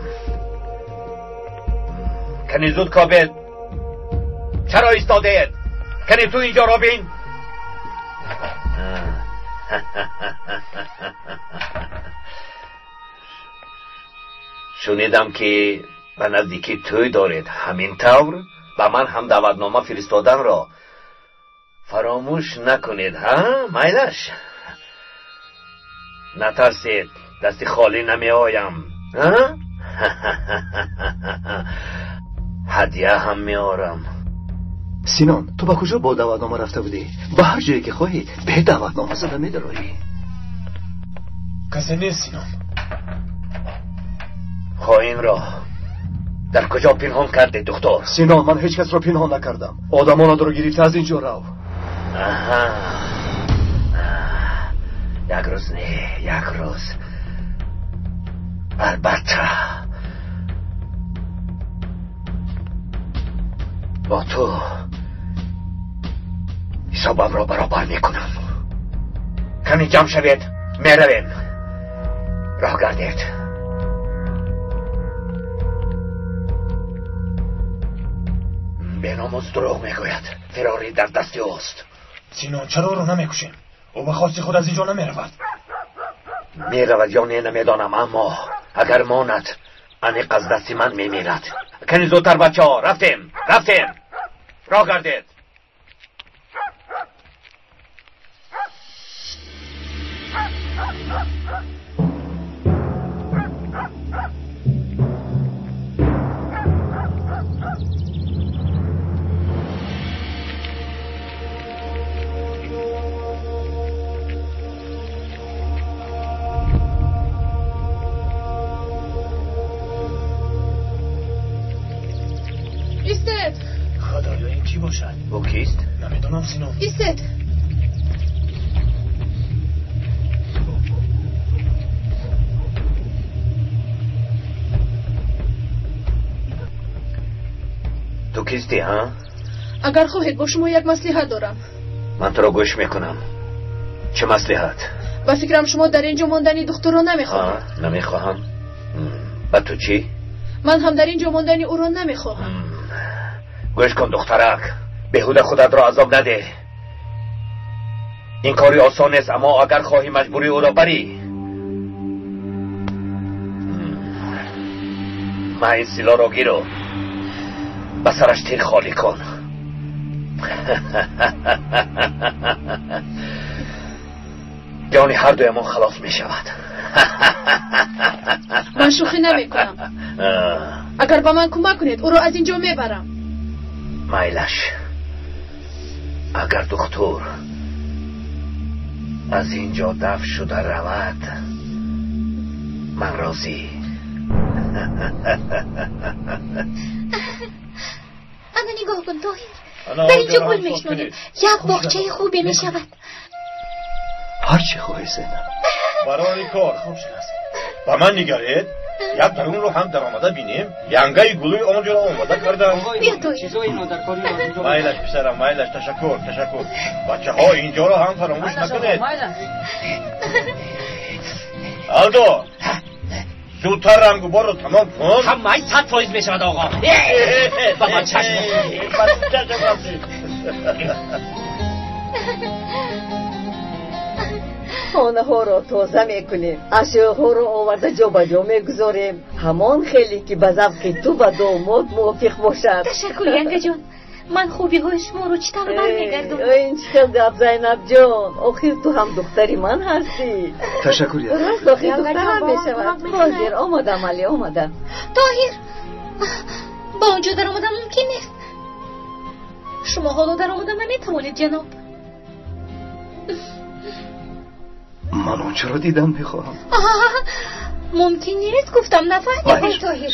کنی زود کابد، چرا ایستاده اید؟ کنی تو اینجا را بین. شنیدم که به نزدیکی توی دارید، همین طور به من هم دعوتنامه فرستادن را فراموش نکنید. ها میلش، نترسید، دستی خالی نمی آیم. هدیه هم می آرم. سینان، تو با کجا با دعوتنامه رفته بودی؟ به هر جایی که خواهی به دعوتنامه زده می دروی. کسی نیست سینان. خائن را در کجا پنهان کرده دکتر؟ سینان، من هیچ کس را پنهان نکردم. آدمان رو گرفته از اینجا رو. یک روز نه، یک روز البته با تو حسابم را برابر میکنم. کمی جمع شوید، میرویم. راه گردید. به ناموس دروغ میگوید، فراری در دستی اوست. سینان، چرا او را نمیکشیم؟ او به خواست خود از اینجا نمیرود. میرود یا نه نمیدانم، اما اگر ماند انیق از دستی من میمیرد. کنی زودتر بچه ها، رفتیم راه گردید. ایستد. خدایا این کی باشد؟ او کیست؟ نمیدونم سینون. ایستد. تو کیستی ها؟ اگر خواهید با شما یک مصلحت دارم. من تو را گوش میکنم. چه مصلحت؟ با فکرم شما در اینجا ماندنی دختر را نمیخواهم. نمیخواهم؟ و تو چی؟ من هم در اینجا ماندنی او را نمیخواهم. گوش کن دخترک، بهوده خودت را عذاب نده. این کاری آسان است، اما اگر خواهی مجبوری او را بری. ما این سیلا را گیرو به سرش تیر خالی کن. جانی هر دویمان خلاص می شود. من شوخی نمی کنم. اگر با من کمک کنید او را از اینجا میبرم. میلش، اگر دکتر از اینجا دفع شده رود من راضی. انا نگاه کن طاهر، در اینجا گل میشنونیم. یک باغچه خوبی میشود. هر چی خواهی زینب. برای کار خوب شناسید. با من نگرید. یک درون رو هم در آمده بینیم. ینگه گلوی آنجا رو آمده کردن. بیا توی مایلش پسرم، مایلش، تشکر. بچه ها اینجا رو هم فراموش نکنید. الدو، زودتر رنگ و بار رو تمام کن. همه 100% می شود آقا. با من چشم. آنها را تازه میکنیم، اشیاءها را آورده جا به جا میگذاریم، همان خیلی که به ذوق تو و داماد موافق باشد. تشکر ینگه جان، من خوبی های شما رو چطور برمیگردم؟ این چطور گپ زینب جان، آخر تو هم دختری من هستی. تشکر ینگه. راست آخر دخترم میشود. حاضر آمدم علی آمدم. طاهر با اونجا در آمدن ممکن نیست. شما حالا در آمدن نمیتوانید جناب. من اونچه را دیدم میخواهم. ممکن نیست گفتم نفهمی. طاهر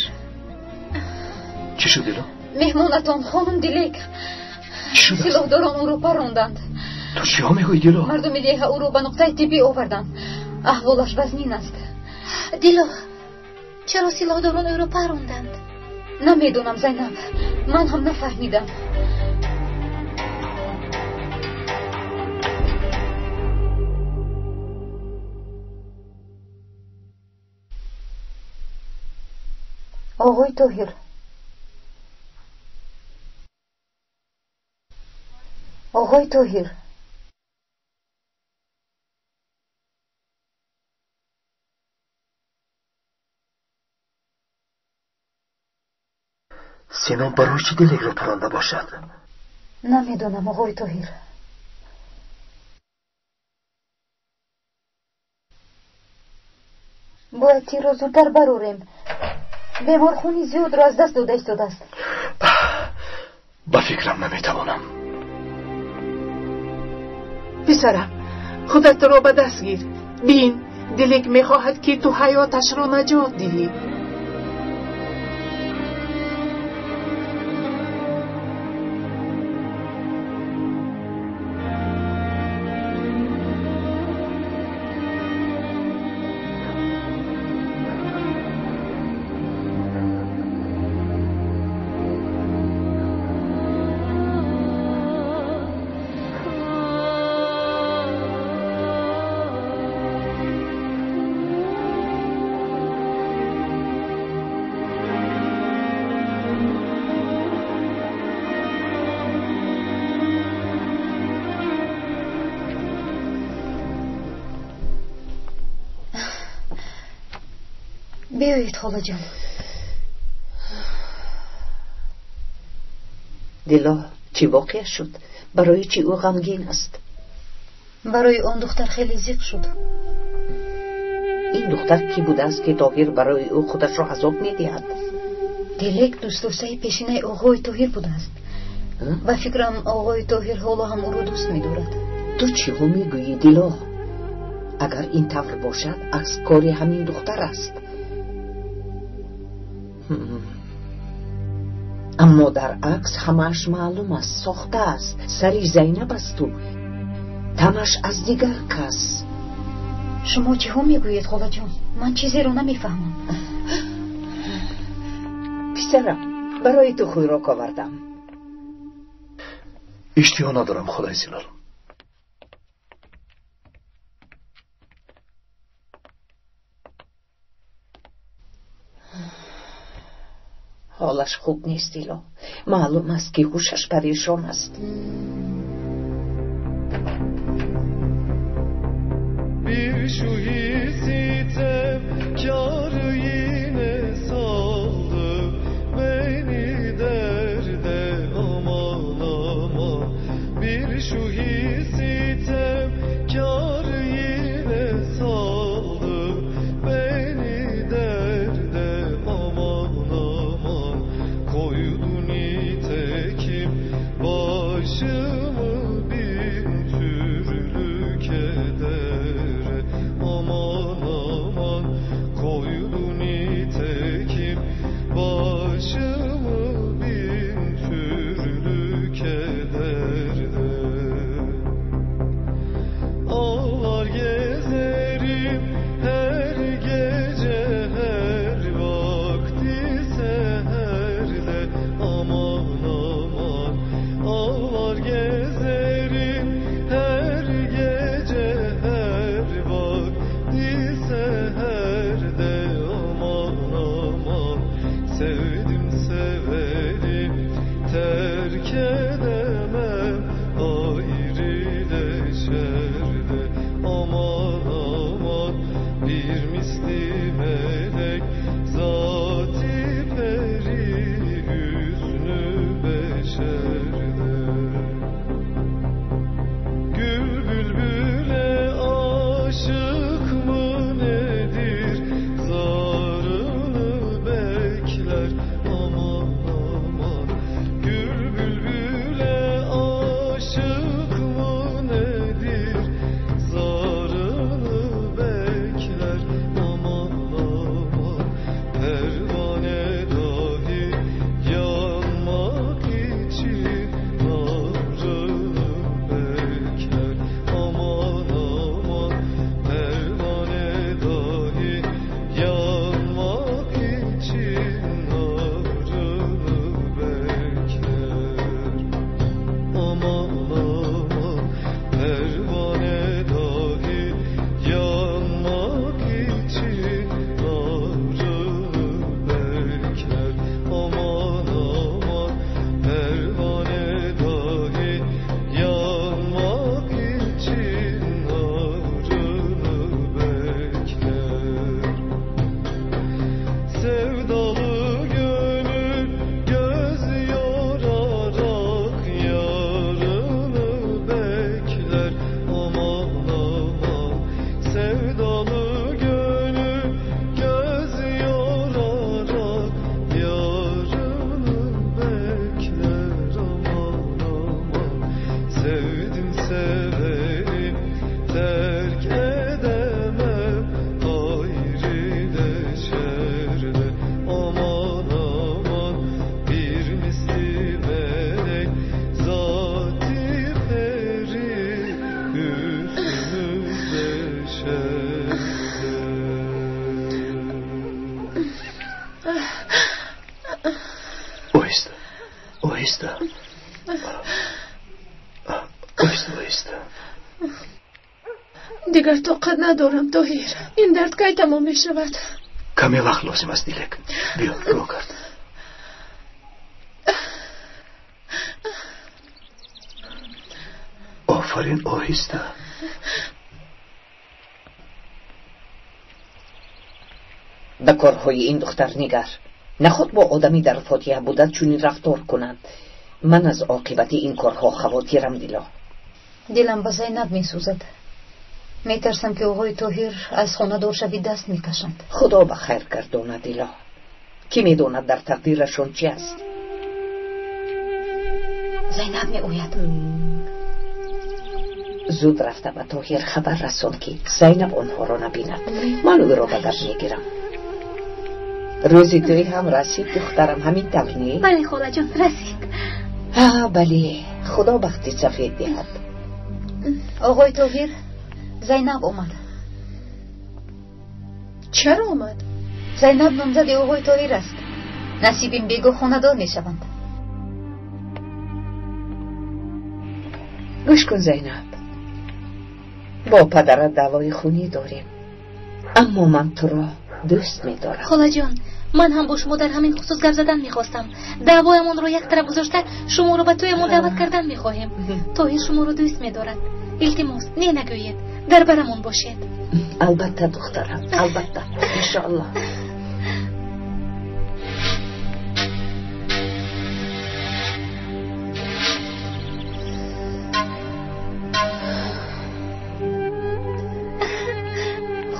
چی شد دیلا؟ مهمانتان خانم دیلک سلاحداران او را پراندند. تو چیا میگویی دیلا؟ مردم دیه او را به نقطه طبی آوردند. احوالش وزنین است. دیلا چرا سلاحداران او را پراندند؟ نمیدونم زینب، من هم نفهمیدم. آقای طاهر، آقای طاهر، سینا برای چی دیلک را پرانده باشد؟ نمیدونم آقای طاهر. باید تیر را زودتر بروریم. بیمارخونی زیاد را از دست داده ایستاده است. با فکرم نمیتوانم. پسرم خودت را به دست گیر. بین دیلک میخواهد که تو حیاتش را نجات دهی. بیایید خاله جان. دیلا چی واقع شد؟ برای چی او غمگین است؟ برای آن دختر خیلی ضیق شد. این دختر کی بوده است که طاهر برای او خودش را عذاب میدهد؟ دیلک دوست داشته پیشینه آقای طاهر بوده است و فکرم آقای طاهر حالا هم او را دوست می‌دارد. تو چی ها میگویی دیلا؟ اگر این طور باشد از کار همین دختر است. اما در عکس همش معلوم است ساخته است. سری زینب است تو، تنش از دیگر کس. شما چه هم میگویید خاله جان؟ من چیزی رو نمیفهمم. پسرم برای تو خوراک آوردم. اشتها ندارم خدای زلال. حالش خوب نیست دیلا. معلوم است که هوشش پریشان است. Bir şu hisitem kârı yine saldı beni derde aman aman. Bir şu hisitem kârı yine saldı beni derde aman aman. Koydu nitekim başımı bin türlü kedere aman اویستا اویستا اویستا اویستا. دیگر طاقت ندارم طاهر. این درد کی تمام می شود؟ کمی وقت لازم است دیلک. بیا رو کرد. آفرین آهسته. به کارهای این دختر نگر. نخود با آدمی در فاتحه بودن چونین رفتار کنند. من از عاقبت این کارها خواطرم دیلا. دلم به زینب می سوزد. می ترسم که آقای طاهر از خانه دور شوی دست می کشند. خدا به خیر گرداند دیلا. کی می داند در تقدیرشون چی است؟ زینب می اوید. زود رفته به طاهر خبر رسون که زینب آنها را نبیند. من او را به در می گیرم. روزی توی هم رسید دخترم همین طور. بله خاله جان رسید. بله خدا بختی سفید دهد. آقای طاهر زینب آمد. چرا آمد؟ زینب نامزد آقای طاهر است. نصیبیم بیگو خاندار می شوند. گوش کن زینب. با پدرت دعوای خونی داریم، اما من تو را دوست می دارم. خاله جان من هم با شما در همین خصوص گپ زدن میخواستم. دعوایمون رو یک طرف گذاشته شما رو به تویمون دعوت کردن میخواهیم. طاهر شما رو دوست میدارد. التماس نه نگویید، در برمون باشید. البته دخترم البته انشاءالله.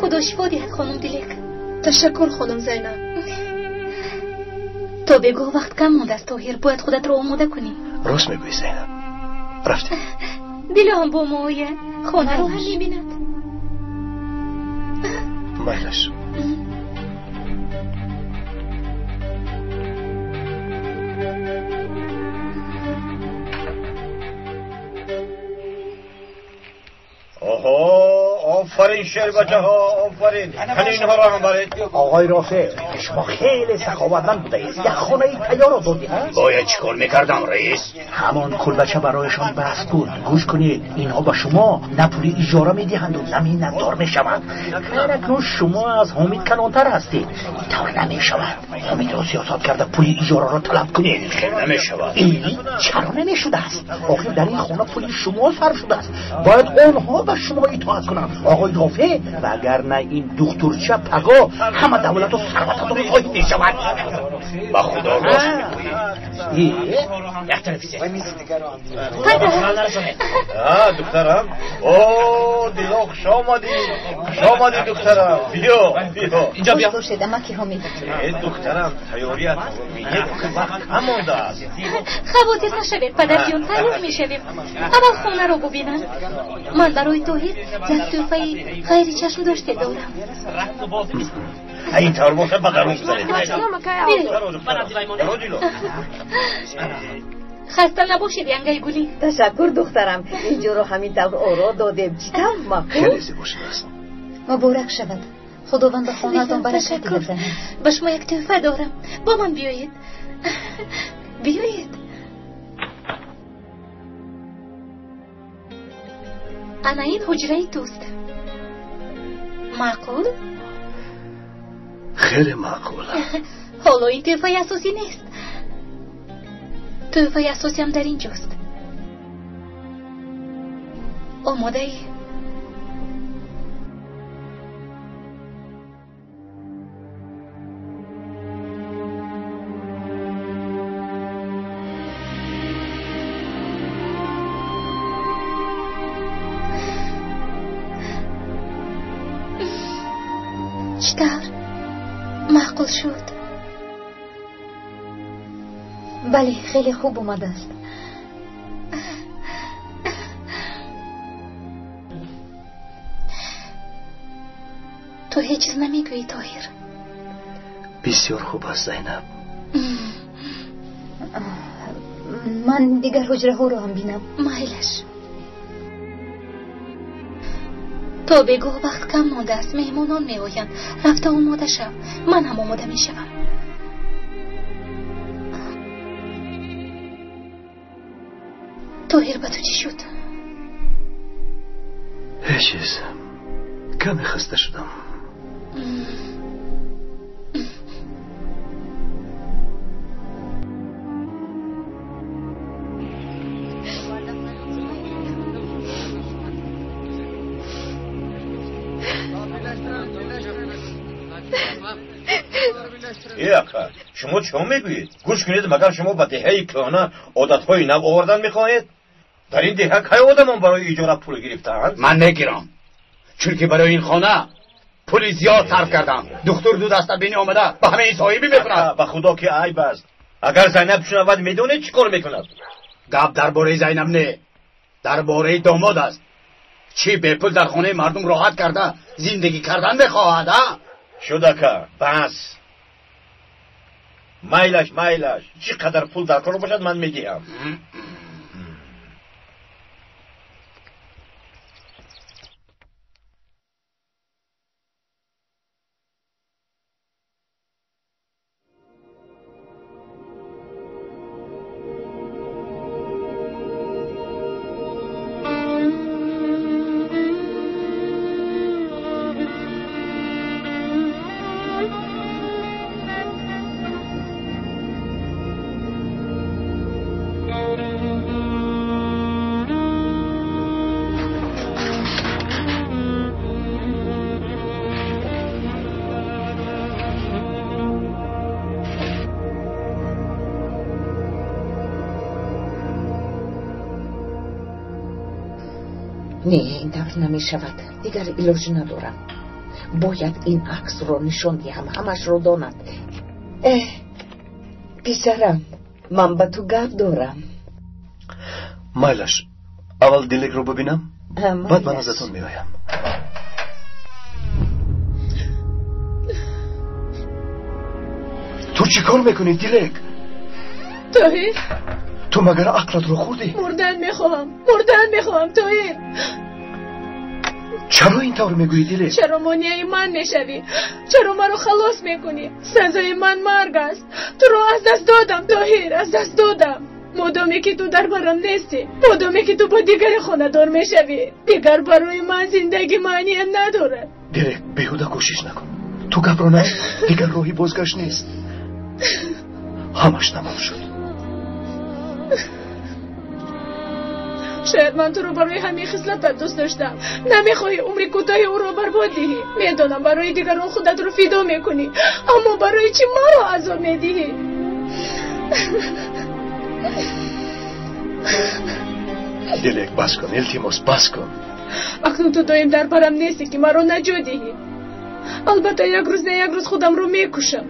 خدا شفا دهد خانم دیلک. تشکر خانم زینب. تا بگو وقت کم مونده است طاهر، باید خودت رو آماده کنی. راست میگویی زینب. رفتیم. دیلو هم با ما آید، خانه رو هم میبیند. میلش. آفرین شیر بچه ها آفرین. اینها را هم برید. آقای رافع شما خیلی سخاوتمند بوده ایست. یک خانه تیار دادی هست. باید چیکار میکردم رئیس؟ همان کلبچه برایشان بس بود. گوش کنید اینها با شما نه پولی اجاره میدهند و زمین ندار میشوند. خیر اکنون شما از حامد کنانتر هستید. اینطور نمیشود. حامد را سیاست کرده پولی اجاره را طلب کنید. خیر نمیشود. این چرا نمیشده است؟ آخر در این خانه پولی شما صرف شده است. باید آنها به شما اطاعت کنند آقای رافع. و اگر نه این دخترچه پگا همه دولت و ثروت را خواهید میشود. با خدا راست میگویی. یک تلویزیون دخترم. اوه دیلا خوش آمدی. خوش آمدی دخترم. بیا اینجا بیا. خوش باشید اما که حامد. دخترم تیاریت میگه وقت کم مانده است. خواطر نشوید پدر جان، تیار میشویم. اول خونه رو ببینن. من برای طاهر یک تحفه خیلی چشم داشته دارم. این طور باشه بقرون بزنید. خسته نباشید ینگه گلی. تشکر دخترم. اینجا رو همین طور آرا دادیم. چیکار مقبول؟ خیلی زیباش است. مبارک شود. خداوند به خانه‌تان برکت بده. به شما یک تحفه دارم. با من بیایید. بیایید. انا این حجره توست. معقول؟ خیلی معقول. حالا این تحفه اساسی نیست. تحفه اساسی هم در اینجاست. آماده ای؟ چطور؟ معقول شد؟ بله خیلی خوب اومده است. تو هیچ چیز نمیگویی طاهر؟ بسیار خوب است زینب. من دیگر حجره ها رو هم بینم. مایلش تو بگو وقت کم مانده است. مهمانان می آیند. رفته آماده شو. من هم آماده می شوم. طاهر با تو چی شد؟ هیچ چیز. کمی خسته شدم. آقا شما چه میگویید؟ گوش کنید، مگر شما به دهه کهنه عادتهای نو آوردن میخواهید؟ در این دهه کی آدمان برای اجاره پول گرفتند؟ من نگیرم، چون که برای این خانه پول زیاد صرف کردم. دکتر دو دسته بینی آمده به همه این صاحبی میکنند. به خدا که عیب است. اگر زینب شنود میدونه چی کار میکند؟ گپ درباره زینب نه، درباره داماد است. چی به پول در خانه مردم راحت کرده زندگی کردن بخواهد؟ شده که بس میلش چی قدر پول در کار باشد من میگیم. نه این طور نمی شود. دیگر علاج ندارم. باید این عکس رو نشان دهم، همش رو داند. پسرم، من با تو گپ دارم. مایلش اول دیلک رو ببینم، بعد من ازتون میایم. تو چی کار میکنی دیلک؟ طاهر، تو مگر عقلت رو خوردی؟ مردن میخواهم طاهر. چرا این طور میگویی دیلک؟ چرا مانیای من میشوی؟ چرا من رو خلاص میکنی؟ سزای من مرگ است. تو رو از دست دادم طاهر، از دست دادم. مادامی که تو در برام نیستی، مادامی که تو با دیگر خاندار میشوی، دیگر برای من زندگی معنی نداره. دیلک بیهوده کوشش نکن. تو گپ رو نه، دیگر راهی بازگشت نیست. همش تمام شد. شاید من تو رو برای همین خصلتت دوست داشتم. نمیخوای عمری کوتاه او رو برباد دهی. میدونم برای دیگران خودت رو فدا میکنی، اما برای چی ما رو عذاب میدهی؟ دیلک بس کن، التماس بس کن. اکنون تو دایم در برم نیستی که ما رو نجات دهی. البته یک روز نه یک روز خودم رو میکشم.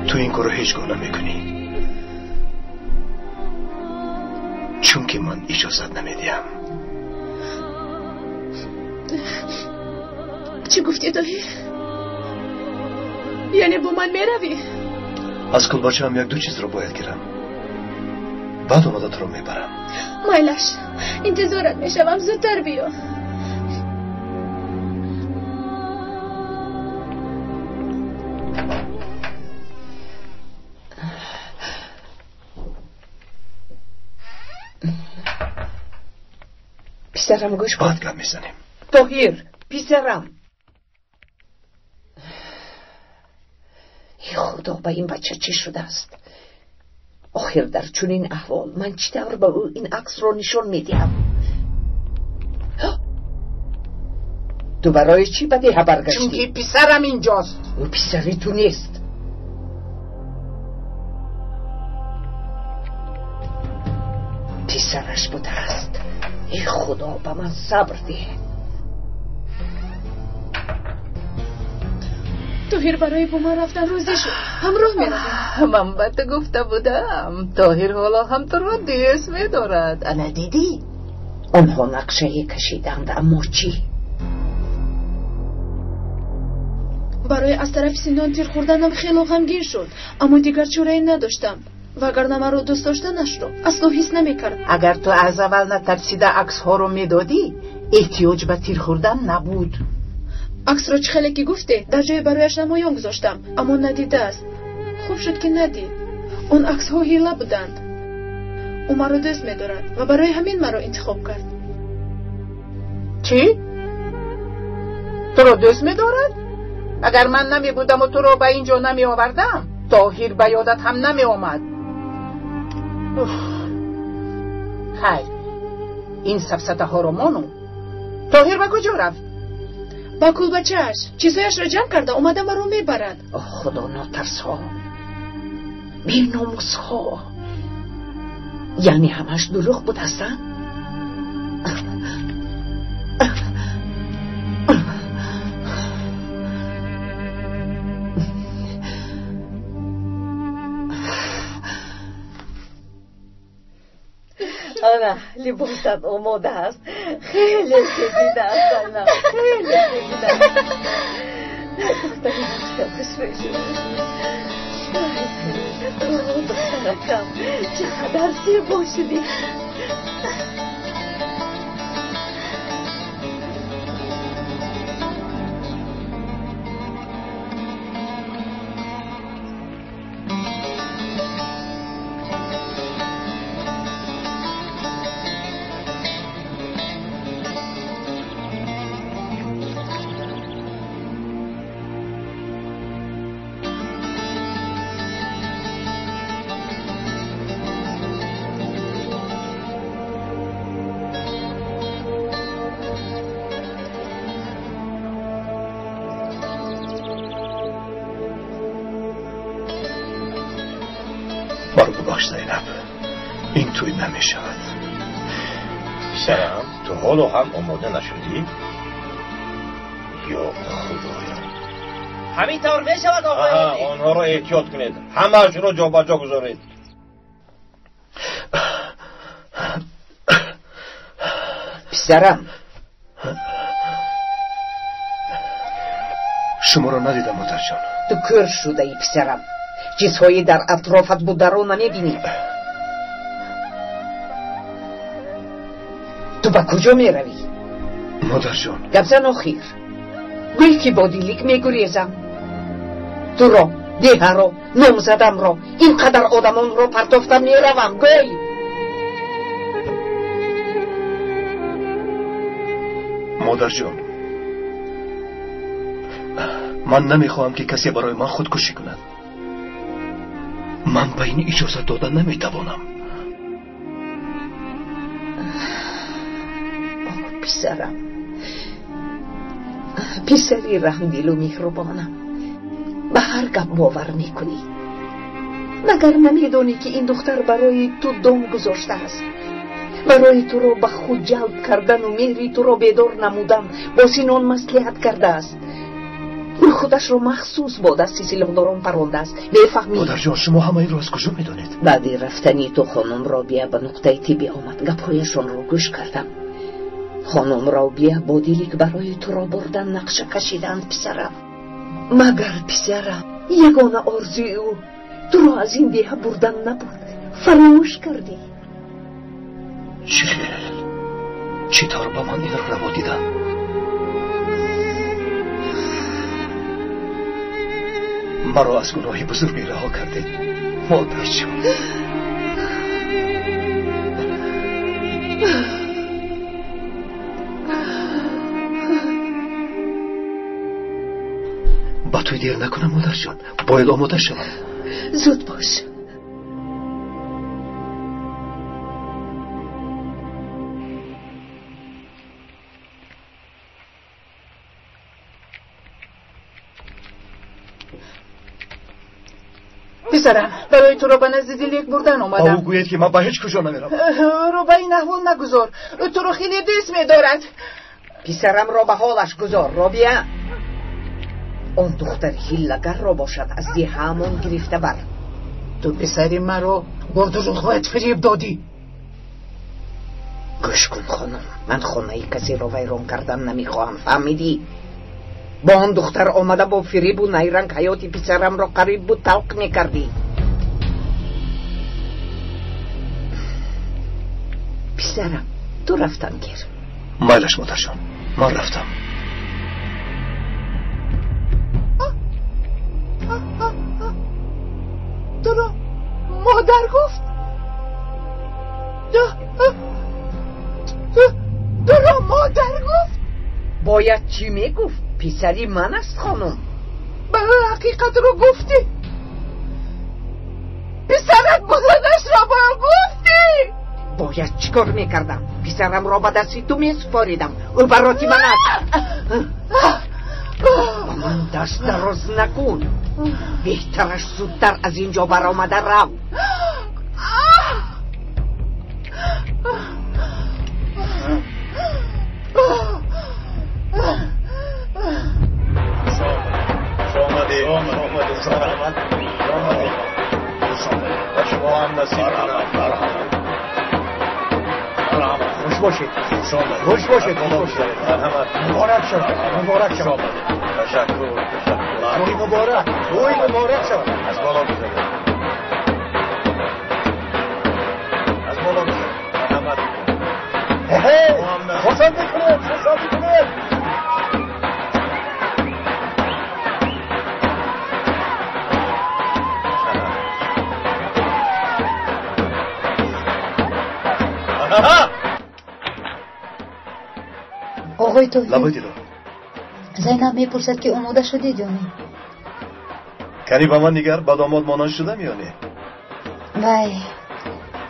تو این کارو هیچگاه نمیکنی، چون که من اجازت نمیدیم. چی گفتی طاهر؟ یعنی با من میروی؟ از کلباچه هم یک دو چیز رو باید گیرم، بعد اومده تو رو میبرم. مایلش انتظارت میشوم، زودتر بیا. پسرم گوش کن. بعد گم میزنیم. طاهر پسرم. ای خدا، با این بچه چی شده است؟ آخر در چنین احوال من چطور به او این عکس رو نشان میدهم؟ تو برای چی به ده برگشتی؟ چون که پسرم اینجاست. او پسری تو نیست. پسرش بوده است. ای خدا به من صبر ده. طاهر برای با من رفتن روزی شد، همراه میرویم. من به تو گفته بودم طاهر حالا هم تو را دوست می‌دارد. انا دیدی؟ آنها نقشه کشیدند، اما چی؟ برای از طرف سینان تیر خوردنم خیلی غمگین شد، اما دیگر چاره‌ای نداشتم. وگرنه مرا دوست داشتنش رو اصلا حس نمی‌کرد. اگر تو از اول نترسیده عکس ها رو میدادی احتیاج به تیر خوردن نبود. عکس را چه خیلی که گفته در جای برایش نمایان گذاشتم، اما ندیده است. خوب شد که ندید. اون عکس ها حیله بودند. او مرا دوست می‌دارد و برای همین مرا انتخاب کرد. چی؟ تو رو دوست می‌دارد؟ اگر من نمی بودم و تو رو به اینجا نمی آوردم طاهر به یادت هم نمی آمد. خیر، این سفسطه ها رو مانو. طاهر به کجا رفت؟ با کلبچه‌اش چیزایش را جمع کرده اومده مرا میبرد. خدا ناترس ها، بی ناموس ها، یعنی همش دروغ بود هستن؟ آنا لباست آماده است. خیلی جدید است آنا، خیلی جدید است. دختری خوش بشید. دخترکم چقدر زیبا شدی. زینب، این توی نمی شود. پسرم تو حالو هم آماده نشدی؟ یا خدایا همینطور می شود آقای. آنها رو احتیاط کنید، همه اشون رو جا با جا گذارید. پسرم شما رو ندیدم مادر جان. تو کر شده ای پسرم، چیزهایی در اطرافت بود در رو نمیبینی. تو با کجا میروی؟ مادر جان گبزن آخیر گویی که با دیلیک میگریزم. تو را، دیه را، نامزدم را، اینقدر آدمان را پرتافتم میروم گوی. مادر جان من نمیخواهم که کسی برای من خودکشی کند. من به این اجازه دادن نمیتوانم. پسرم، پسری رحمدل و مهربانم، به هر گپ باور میکنی. مگر نمیدانی که این دختر برای تو دام گذاشته است؟ برای تو را به خود جلب کردن و مهری تو را بیدار نمودن با سینان مصلحت کرده است. او خودش را مخصوص با دستی سلاحداران پرانده است. بفهمی؟ مادر جان شما همه این را از کجا میدانید؟ بعد رفتنی تو خانم رابیه به نقطه طبی آمد. گپهایشان را گوش کردم. خانم رابیه با دیلی که برای تو را بردن نقشه کشیدند پسرم. مگر پسرم یگانه آرزوی او تو را از این دیه بردن نبود؟ فراموش کردی؟ چه خیلی چطور با من این را روا دیدن؟ مرا از گناهی بزرگی رها کردید مادر جان. با توی دیر نکنم مادر جان، باید آماده شوم. زود باش. پسرم برای تو را به نزد دیلیک بردن آمدم. او گوید که من به هیچ کجا نمیرم. رو به این احوال نگذار، تو رو خیلی دوست می‌دارد. پسرم را به حالش گذار رابیه. اون دختر هیلگر را باشد از دی همون گرفته بر. تو پسری مرا با دروغ فریب دادی. گوش کن خانم، من خانه کسی را ویران کردن نمیخواهم، فهمیدی؟ با آن دختر آمده با فریب و نیرنگ حیات پسرم را قریب بود تلق میکردی. پسرم تو رفتم گیر. مایلش مادر جان، من رفتم. تو را مادر گفت؟ تو را مادر گفت؟ باید چی میگفت؟ پسری من است خانم. به حقیقت رو گفتی؟ پسرت بودنش را با گفتی؟ باید چیکار میکردم؟ پسرم را به دستی تو میسپاریدم. او براتی من است. با من دست دراز نکن. بهترش زودتر از اینجا برآمده رو. خوش باشید. خوش باشید. مبارک شد. مبارک شد. تشکر. روی مبارک. روی مبارک شد. از بالا بزنید. از بالا بزنید. مرحمت. خوشحال میکنید. خوشحال میکنید. آقای توحید، لبایدی رو زینب میپرسد که آماده شدید یا نه؟ کنی با من نگر با داماد مانند شدم یا نه؟ وای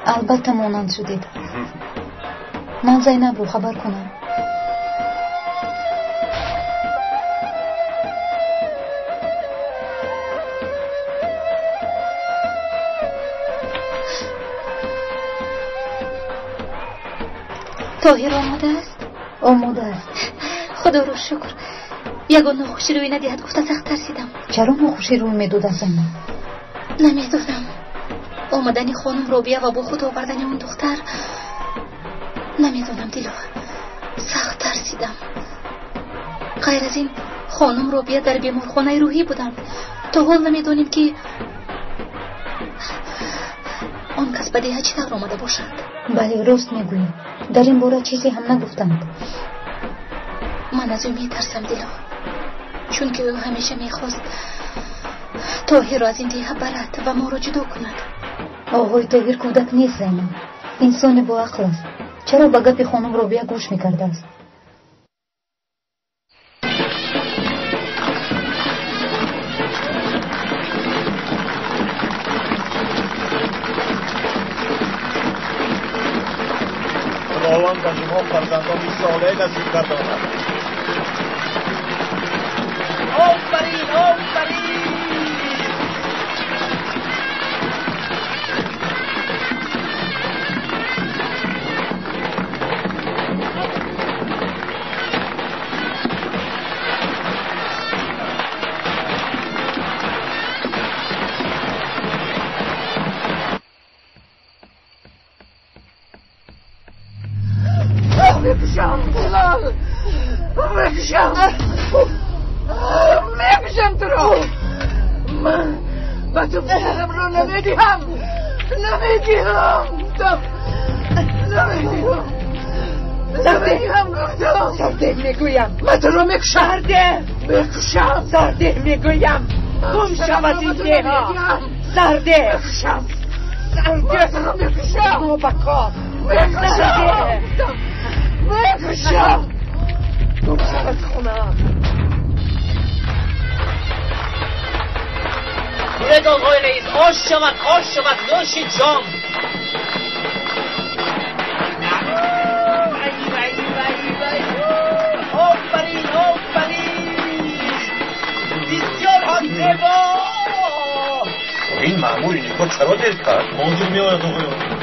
البته مانند شدید. من زینب رو خبر کنم. طاهر آماده است؟ آماده است. خدا رو شکر. یگان ناخوشی روی ندهد گفته سخت ترسیدم. چرا ناخوشی روی میدود از زینب؟ نمیدونم. آمدن خانم رابیه و با خود آوردن اون دختر نمیدونم دیلو. سخت ترسیدم. غیر از این خانم رابیه در بیمارخانه روحی بودن. تا حال نمیدونیم که آن کس به دیه چطور آمده باشد. بله راست میگوییم. در این باره چیزی هم نگفتند. من از او میترسم دیلا، چون که او همیشه میخواست طاهر را از این دیه برد و ما را جدا کند. آقای طاهر کودک نیست زینب، انسان با عقل است. چرا به گپ خانم رابیه گوش میکرده است؟ خداوند به شما فرزندانی صالح نصیب گرداند. آفرین آفرین. میکشم بلال، میکشم تو رو. من با تو پسرم رو نمیدیم گفتم. سرده میگویم. من تو رو میکشم. سرده میگویم. گم شو از این دیه ها. سرده میکشم. نوبکار. میکشم. گم شو از خونه. گوید آقای رئیس آش شود نوش جام. آفرین بسیار حاضر با. این معمول نیکو چرا دیر کرد؟ موجود میآید آقایان.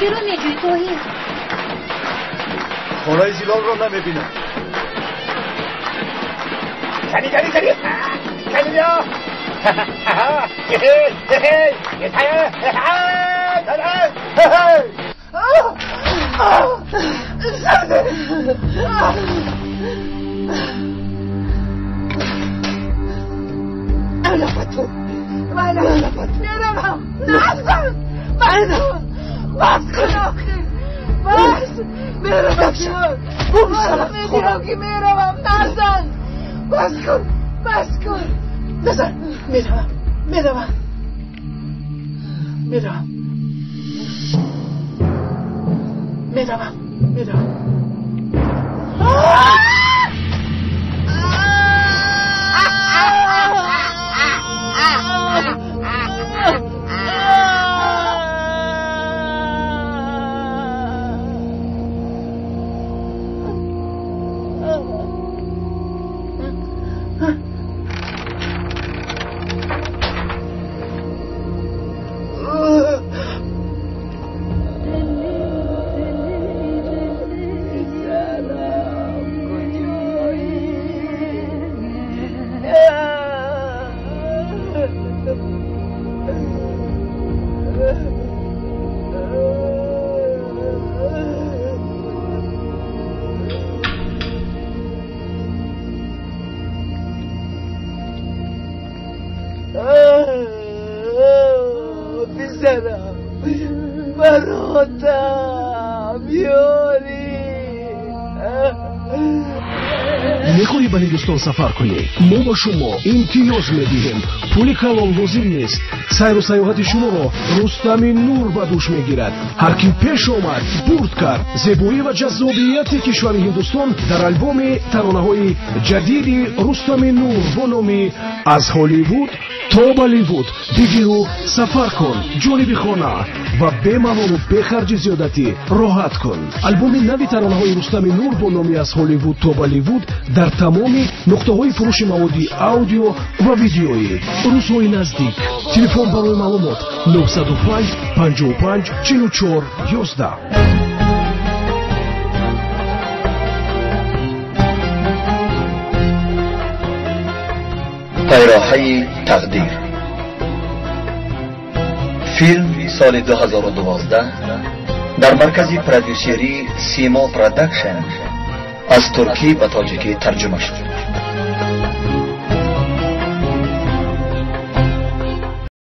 کی رو میجوی توحید؟ خورای زیلال رو کنی کنی کنی کنی بیا میخواهی به هندوستان سفر کنی؟ ما با شما امتیاز میدهیم. پول کلان لازم نیست. سیر و سیاحت شما را رستم نور به دوش میگیرد. هر کی پیش آمد برد کرد. زیبایی و جذابیت کشور هندوستان در آلبوم ترانه‌های جدید رستم نور با نام از هالیوود تا بالیوود بگیر سفر کن. جانب خانه و به ملال و به خرج زیادتی راحت کن. آلبوم نوی ترانه‌های رستم نور با نام از هالیوود تا بالیوود در تمام نقطه‌های فروش مواد آدیو و ویدیویی. روزهای نزدیک. تلفن برای معلومات 905 55 44 11. طیره‌های تقدیر. فیلم سال 2012 در مرکز پرودوسری سیما پروداکشن از ترکی به تاجیکی ترجمه شد.